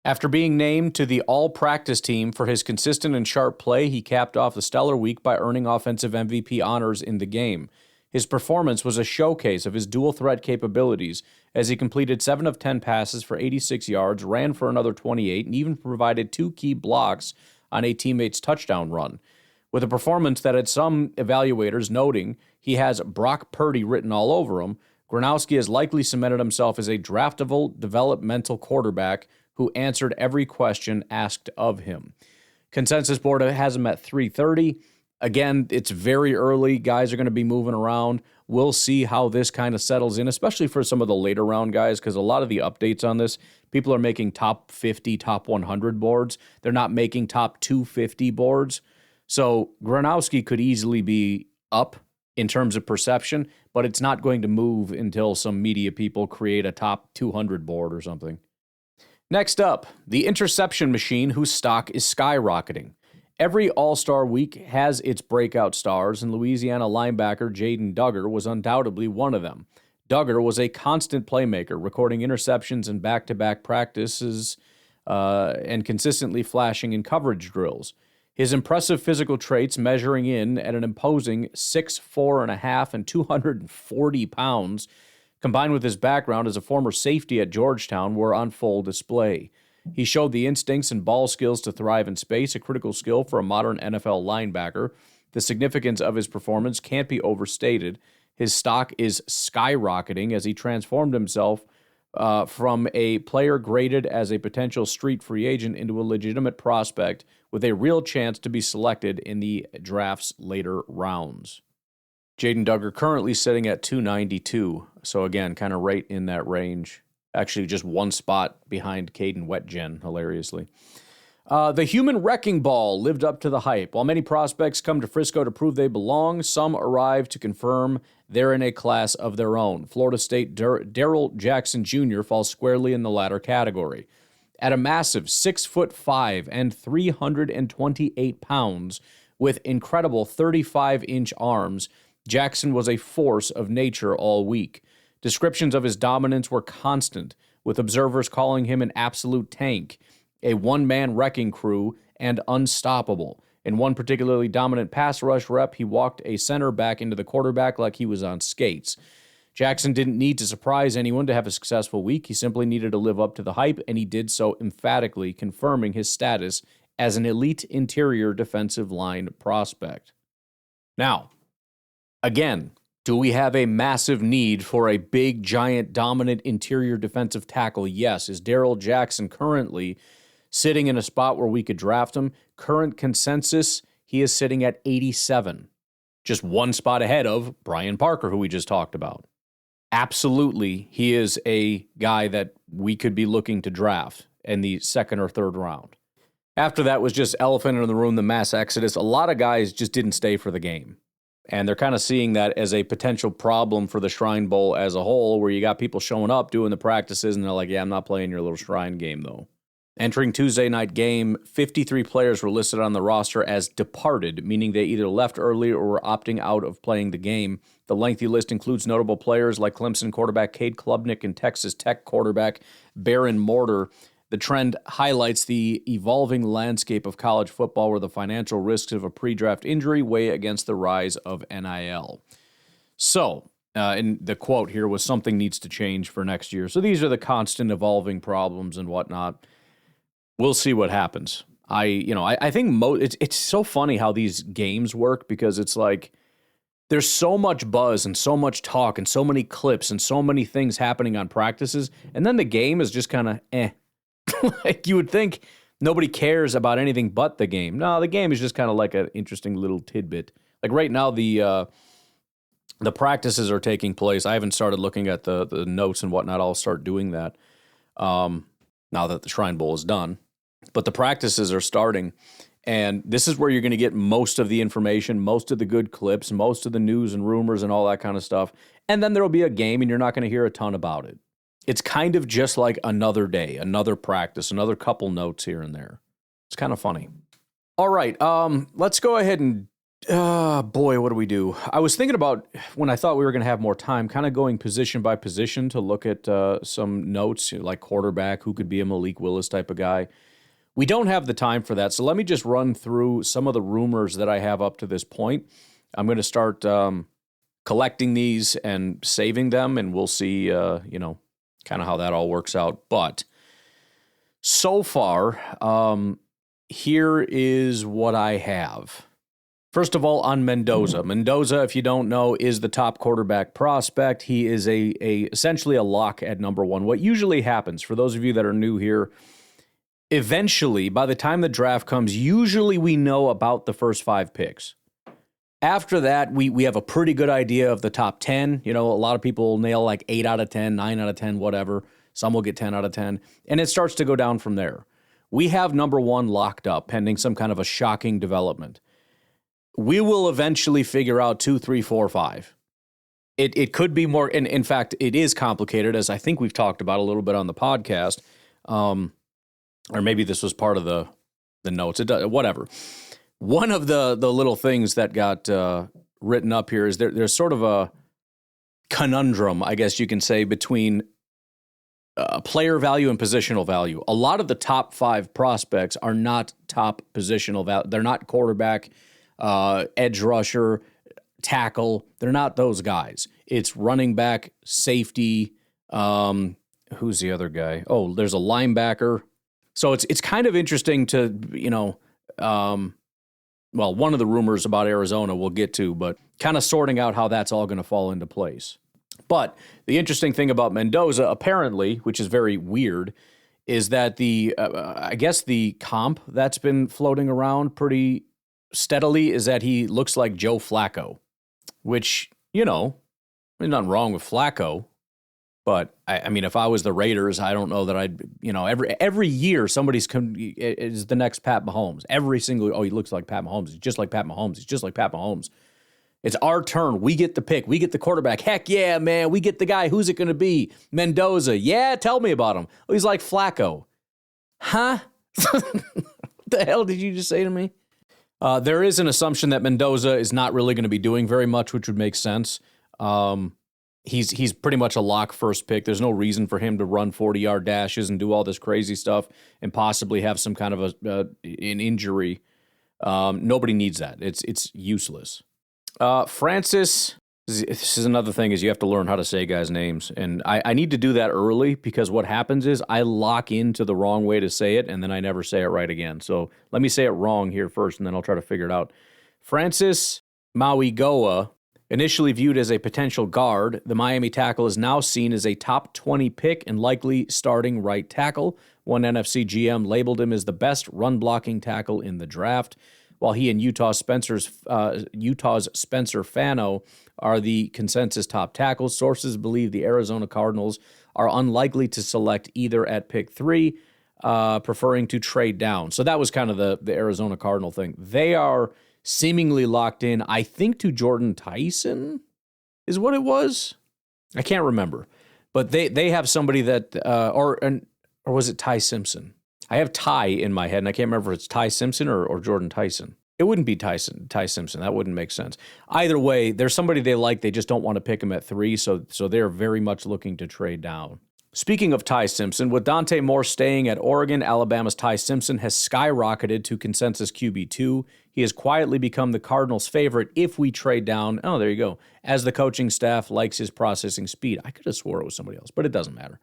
After being named to the all-practice team for his consistent and sharp play, he capped off the stellar week by earning offensive MVP honors in the game. His performance was a showcase of his dual-threat capabilities as he completed 7 of 10 passes for 86 yards, ran for another 28, and even provided 2 key blocks on a teammate's touchdown run. With a performance that had some evaluators noting he has Brock Purdy written all over him, Gronowski has likely cemented himself as a draftable, developmental quarterback who answered every question asked of him. Consensus board has him at 330. Again, it's very early. Guys are going to be moving around. We'll see how this kind of settles in, especially for some of the later round guys, because a lot of the updates on this, people are making top 50, top 100 boards. They're not making top 250 boards. So Gronowski could easily be up in terms of perception, but it's not going to move until some media people create a top 200 board or something. Next up, the interception machine whose stock is skyrocketing. Every All-Star week has its breakout stars, and Louisiana linebacker Jaden Duggar was undoubtedly one of them. Duggar was a constant playmaker, recording interceptions in back-to-back practices and consistently flashing in coverage drills. His impressive physical traits, measuring in at an imposing 6'4.5" and 240 pounds, combined with his background as a former safety at Georgetown, were on full display. He showed the instincts and ball skills to thrive in space, a critical skill for a modern NFL linebacker. The significance of his performance can't be overstated. His stock is skyrocketing as he transformed himself from a player graded as a potential street free agent into a legitimate prospect with a real chance to be selected in the draft's later rounds. Jaden Duggar currently sitting at 292. So again, kind of right in that range. Actually, just one spot behind Caden Wetjen, hilariously. The human wrecking ball lived up to the hype. While many prospects come to Frisco to prove they belong, some arrive to confirm they're in a class of their own. Florida State Darrell Jackson Jr. falls squarely in the latter category. At a massive 6'5" and 328 pounds with incredible 35-inch arms, Jackson was a force of nature all week. Descriptions of his dominance were constant, with observers calling him an absolute tank, a one-man wrecking crew, and unstoppable. In one particularly dominant pass rush rep, he walked a center back into the quarterback like he was on skates. Jackson didn't need to surprise anyone to have a successful week. He simply needed to live up to the hype, and he did so emphatically, confirming his status as an elite interior defensive line prospect. Now, again, do we have a massive need for a big, giant, dominant interior defensive tackle? Yes. Is Darrell Jackson currently sitting in a spot where we could draft him? Current consensus, he is sitting at 87. Just one spot ahead of Brian Parker, who we just talked about. Absolutely, he is a guy that we could be looking to draft in the second or third round. After that was just elephant in the room, the mass exodus. A lot of guys just didn't stay for the game. And they're kind of seeing that as a potential problem for the Shrine Bowl as a whole, where you got people showing up, doing the practices, and they're like, yeah, I'm not playing your little Shrine game, though. Entering Tuesday night game, 53 players were listed on the roster as departed, meaning they either left early or were opting out of playing the game. The lengthy list includes notable players like Clemson quarterback Cade Klubnik and Texas Tech quarterback Baron Morter. The trend highlights the evolving landscape of college football, where the financial risks of a pre-draft injury weigh against the rise of NIL. So, and the quote here was, something needs to change for next year. So these are the constant evolving problems and whatnot. We'll see what happens. I think it's so funny how these games work, because it's like there's so much buzz and so much talk and so many clips and so many things happening on practices, and then the game is just kind of like, you would think nobody cares about anything but the game. No, the game is just kind of like an interesting little tidbit. Like right now, the practices are taking place. I haven't started looking at the notes and whatnot. I'll start doing that now that the Shrine Bowl is done. But the practices are starting, and this is where you're going to get most of the information, most of the good clips, most of the news and rumors and all that kind of stuff. And then there will be a game, and you're not going to hear a ton about it. It's kind of just like another day, another practice, another couple notes here and there. It's kind of funny. All right, let's go ahead and, what do we do? I was thinking about, when I thought we were going to have more time, kind of going position by position to look at some notes, like quarterback, who could be a Malik Willis type of guy. We don't have the time for that, so let me just run through some of the rumors that I have up to this point. I'm going to start collecting these and saving them, and we'll see, kind of how that all works out. But so far, here is what I have. First of all, on Mendoza. Mendoza, if you don't know, is the top quarterback prospect. He is essentially a lock at number one. What usually happens, for those of you that are new here, eventually, by the time the draft comes, usually we know about the first 5 picks. After that, we have a pretty good idea of the top 10. A lot of people nail like 8 out of 10, 9 out of 10, whatever. Some will get 10 out of 10. And it starts to go down from there. We have number one locked up, pending some kind of a shocking development. We will eventually figure out 2, 3, 4, 5. It could be more, and in fact, it is complicated, as I think we've talked about a little bit on the podcast. Or maybe this was part of the notes. It does, whatever. One of the little things that got written up here is there's sort of a conundrum, I guess you can say, between player value and positional value. A lot of the top 5 prospects are not top positional value. They're not quarterback, edge rusher, tackle. They're not those guys. It's running back, safety. Who's the other guy? Oh, there's a linebacker. So it's kind of interesting to, one of the rumors about Arizona we'll get to, but kind of sorting out how that's all going to fall into place. But the interesting thing about Mendoza, apparently, which is very weird, is that I guess the comp that's been floating around pretty steadily is that he looks like Joe Flacco, which, there's nothing wrong with Flacco. But I mean, if I was the Raiders, I don't know that I'd, every year somebody's is the next Pat Mahomes. Every single, he looks like Pat Mahomes. He's just like Pat Mahomes. He's just like Pat Mahomes. It's our turn. We get the pick. We get the quarterback. Heck yeah, man. We get the guy. Who's it going to be? Mendoza. Yeah, tell me about him. Oh, he's like Flacco. Huh? What the hell did you just say to me? There is an assumption that Mendoza is not really going to be doing very much, which would make sense. He's pretty much a lock first pick. There's no reason for him to run 40-yard dashes and do all this crazy stuff and possibly have some kind of an injury. Nobody needs that. It's useless. Francis, this is another thing, is you have to learn how to say guys' names. And I need to do that early, because what happens is I lock into the wrong way to say it, and then I never say it right again. So let me say it wrong here first, and then I'll try to figure it out. Francis Mauigoa, initially viewed as a potential guard, the Miami tackle is now seen as a top 20 pick and likely starting right tackle. One NFC GM labeled him as the best run-blocking tackle in the draft, while he and Utah's Spencer Fano are the consensus top tackles. Sources believe the Arizona Cardinals are unlikely to select either at pick 3, preferring to trade down. So that was kind of the Arizona Cardinal thing. They are seemingly locked in, I think, to Jordan Tyson is what it was. I can't remember. But they have somebody that, or was it Ty Simpson? I have Ty in my head, and I can't remember if it's Ty Simpson or Jordan Tyson. It wouldn't be Ty Simpson. That wouldn't make sense. Either way, there's somebody they like. They just don't want to pick him at 3, so they're very much looking to trade down. Speaking of Ty Simpson, with Dante Moore staying at Oregon, Alabama's Ty Simpson has skyrocketed to consensus QB2. He has quietly become the Cardinals' favorite if we trade down. Oh, there you go. As the coaching staff likes his processing speed. I could have swore it was somebody else, but it doesn't matter.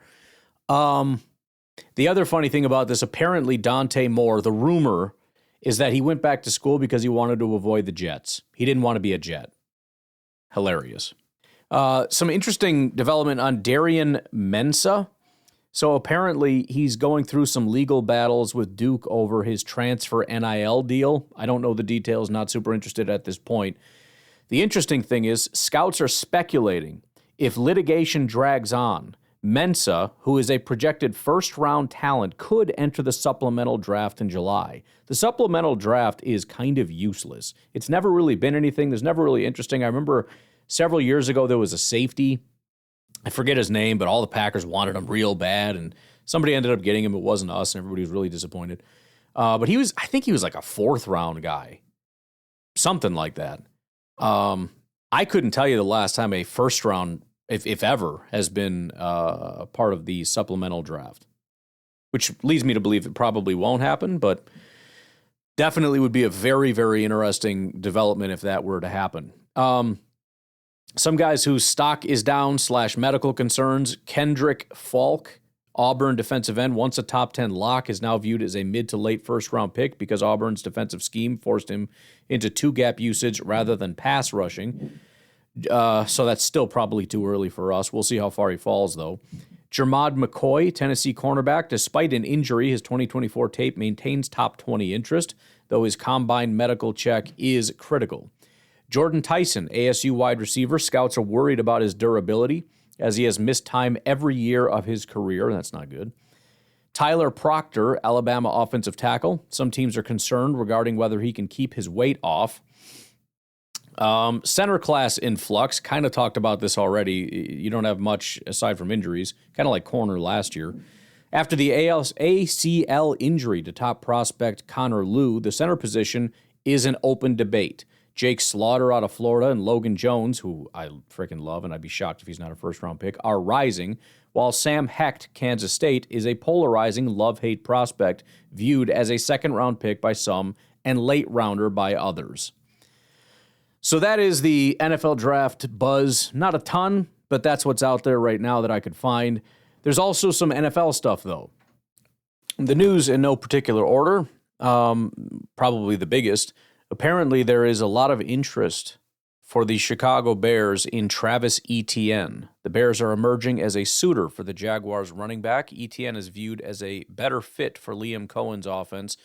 The other funny thing about this, apparently Dante Moore, the rumor is that he went back to school because he wanted to avoid the Jets. He didn't want to be a Jet. Hilarious. Some interesting development on Darian Mensah. So apparently he's going through some legal battles with Duke over his transfer NIL deal. I don't know the details, not super interested at this point. The interesting thing is scouts are speculating if litigation drags on, Mensah, who is a projected first-round talent, could enter the supplemental draft in July. The supplemental draft is kind of useless. It's never really been anything. There's never really interesting. I remember several years ago there was a safety. I forget his name, but all the Packers wanted him real bad, and somebody ended up getting him. It wasn't us, and everybody was really disappointed. But I think he was like a 4th-round guy, something like that. I couldn't tell you the last time a first-round, if ever, has been part of the supplemental draft, which leads me to believe it probably won't happen, but definitely would be a very, very interesting development if that were to happen. Some guys whose stock is down / medical concerns. Kendrick Falk, Auburn defensive end, once a top 10 lock, is now viewed as a mid to late first-round pick because Auburn's defensive scheme forced him into 2-gap usage rather than pass rushing. So that's still probably too early for us. We'll see how far he falls, though. Jermod McCoy, Tennessee cornerback, despite an injury, his 2024 tape maintains top 20 interest, though his combine medical check is critical. Jordan Tyson, ASU wide receiver, scouts are worried about his durability as he has missed time every year of his career. That's not good. Tyler Proctor, Alabama offensive tackle. Some teams are concerned regarding whether he can keep his weight off. Center class in flux. Kind of talked about this already. You don't have much aside from injuries. Kind of like corner last year. After the ACL injury to top prospect Connor Lew, the center position is an open debate. Jake Slaughter out of Florida and Logan Jones, who I freaking love, and I'd be shocked if he's not a first-round pick, are rising, while Sam Hecht, Kansas State, is a polarizing love-hate prospect viewed as a second-round pick by some and late-rounder by others. So that is the NFL draft buzz. Not a ton, but that's what's out there right now that I could find. There's also some NFL stuff, though. The news in no particular order, probably the biggest. Apparently, there is a lot of interest for the Chicago Bears in Travis Etienne. The Bears are emerging as a suitor for the Jaguars running back. Etienne is viewed as a better fit for Liam Cohen's offense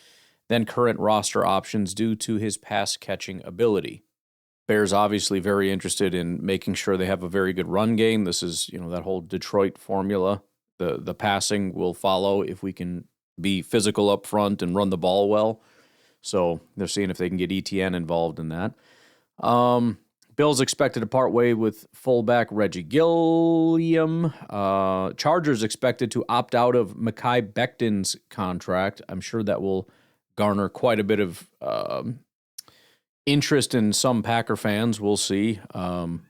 than current roster options due to his pass-catching ability. Bears obviously very interested in making sure they have a very good run game. This is, that whole Detroit formula. The passing will follow if we can be physical up front and run the ball well. So they're seeing if they can get ETN involved in that. Bills expected to part way with fullback Reggie Gilliam. Chargers expected to opt out of Mekhi Becton's contract. I'm sure that will garner quite a bit of interest in some Packer fans. We'll see. We'll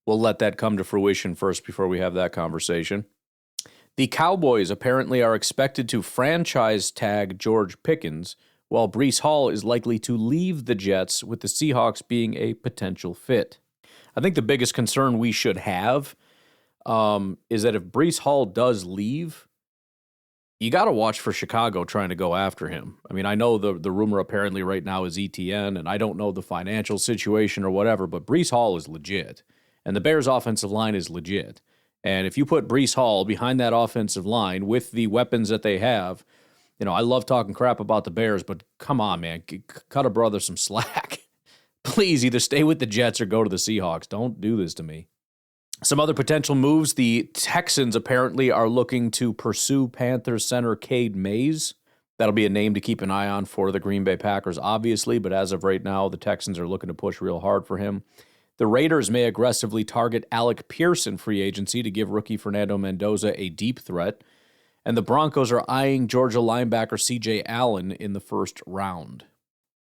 let that come to fruition first before we have that conversation. The Cowboys apparently are expected to franchise tag George Pickens, while Breece Hall is likely to leave the Jets, with the Seahawks being a potential fit. I think the biggest concern we should have is that if Breece Hall does leave, you got to watch for Chicago trying to go after him. I mean, I know the rumor apparently right now is ETN, and I don't know the financial situation or whatever, but Breece Hall is legit, and the Bears' offensive line is legit. And if you put Breece Hall behind that offensive line with the weapons that they have, I love talking crap about the Bears, but come on, man, cut a brother some slack. Please either stay with the Jets or go to the Seahawks. Don't do this to me. Some other potential moves. The Texans apparently are looking to pursue Panthers center Cade Mays. That'll be a name to keep an eye on for the Green Bay Packers, obviously, but as of right now, the Texans are looking to push real hard for him. The Raiders may aggressively target Alec Pierce in free agency to give rookie Fernando Mendoza a deep threat. And the Broncos are eyeing Georgia linebacker C.J. Allen in the first round.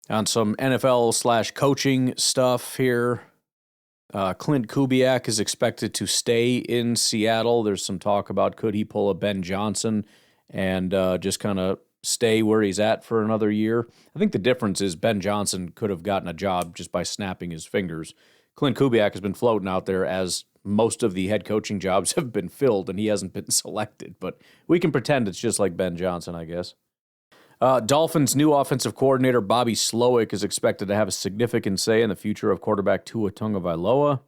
On some NFL/coaching stuff here, Clint Kubiak is expected to stay in Seattle. There's some talk about could he pull a Ben Johnson and just kind of stay where he's at for another year. I think the difference is Ben Johnson could have gotten a job just by snapping his fingers. Clint Kubiak has been floating out there as most of the head coaching jobs have been filled, and he hasn't been selected. But we can pretend it's just like Ben Johnson, I guess. Dolphins' new offensive coordinator, Bobby Slowick, is expected to have a significant say in the future of quarterback Tua Tagovailoa.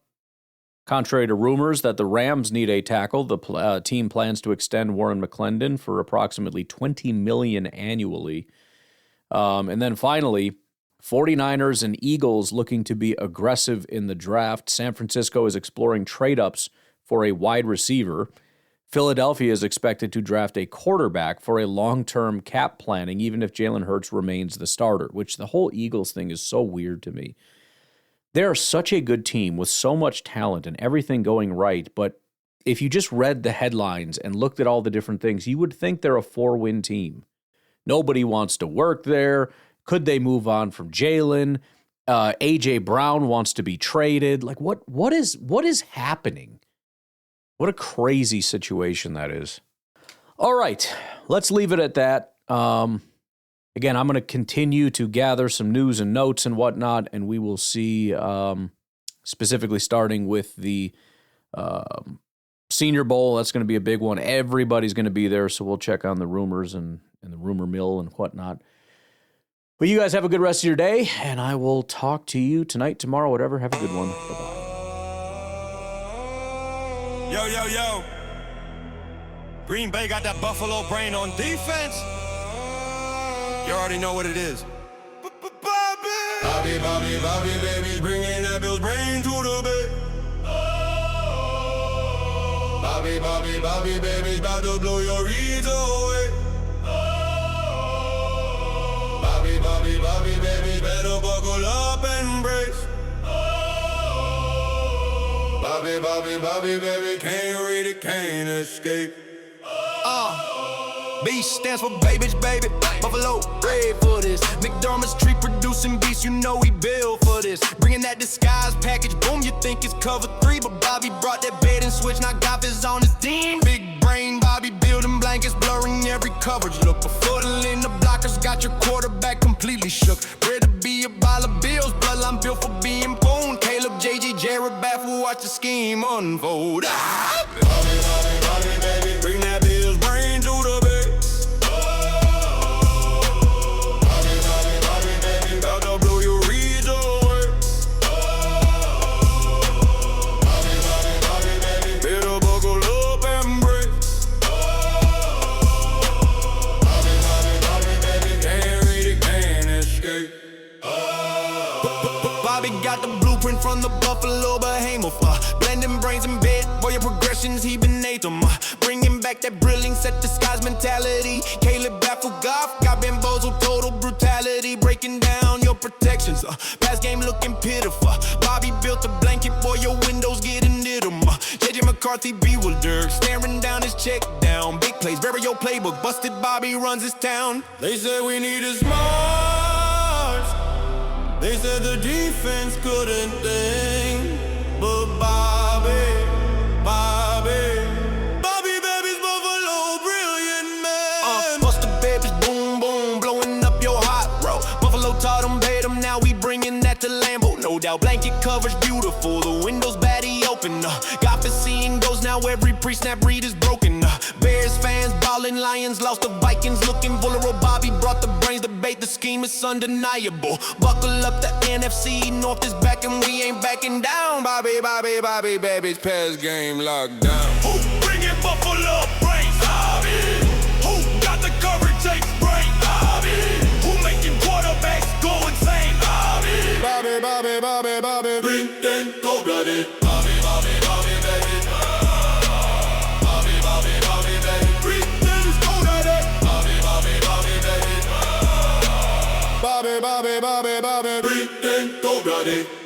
Contrary to rumors that the Rams need a tackle, the team plans to extend Warren McClendon for approximately $20 million annually. And then finally, 49ers and Eagles looking to be aggressive in the draft. San Francisco is exploring trade-ups for a wide receiver. Philadelphia is expected to draft a quarterback for a long-term cap planning, even if Jalen Hurts remains the starter, which the whole Eagles thing is so weird to me. They're such a good team with so much talent and everything going right, but if you just read the headlines and looked at all the different things, you would think they're a 4-win team. Nobody wants to work there. Could they move on from Jalen? A.J. Brown wants to be traded. Like, what is happening? What a crazy situation that is. All right, let's leave it at that. Again, I'm going to continue to gather some news and notes and whatnot, and we will see, specifically starting with the Senior Bowl. That's going to be a big one. Everybody's going to be there, so we'll check on the rumors and the rumor mill and whatnot. But you guys have a good rest of your day, and I will talk to you tonight, tomorrow, whatever. Have a good one. Bye-bye. Yo. Green Bay got that Buffalo brain on defense. You already know what it is. Bobby, baby, bringing that Bill's brain to the bay. Bobby, baby, about to blow your reeds away. Bobby, baby, better buckle up and brace. Bobby, baby, can't read it, can't escape. B stands for Babich, baby. Buffalo, red for this. McDermott's tree producing beast, you know we built for this. Bringing that disguise package, boom, you think it's cover 3. But Bobby brought that bed and switch, now Goff is on his team. Big brain, Bobby building blankets, blurring every coverage. Look, a footle in the blockers, got your quarterback completely shook. Bred to be a ball of bills, bloodline built for being born. Caleb, JJ, Jared Baffle, watch the scheme unfold. Bobby, baby, bring that Bill's brain to the bay. on the Buffalo behemoth. Blending brains in bed, boy, your progressions, he beneath them. Bringing back that brilliant set the skies mentality. Caleb baffled golf, got bamboozled, total brutality. Breaking down your protections, past game looking pitiful. Bobby built a blanket, boy, your windows getting near them. JJ McCarthy bewildered, staring down his check down. Big plays, vary your playbook, busted Bobby runs his town. They said we needed smarts. They said the defense couldn't think. But Bobby Babich, Buffalo, brilliant man. Buster Babich, boom, boom, blowing up your hot row. Buffalo taught him, paid him, now we bringing that to Lambeau. No doubt, blanket coverage beautiful, the windows batty open. Got for seeing goes, now every pre-snap read is broken. Bears fans ballin', Lions lost the Vikings looking vulnerable. Bobby brought the brains, debate the scheme, it's undeniable. Buckle up, the NFC North is back and we ain't backing down. Bobby Babich, pass game locked down. Who bringing Buffalo brains? Bobby. Who got the coverage tape? Brain Bobby. Who making quarterbacks go insane? Bobby. Bobby. Bring them cold-blooded. Bobby, baby. Bobby, baby. Bring them cold-blooded. Bobby, baby. Bobby. Bring them cold-blooded.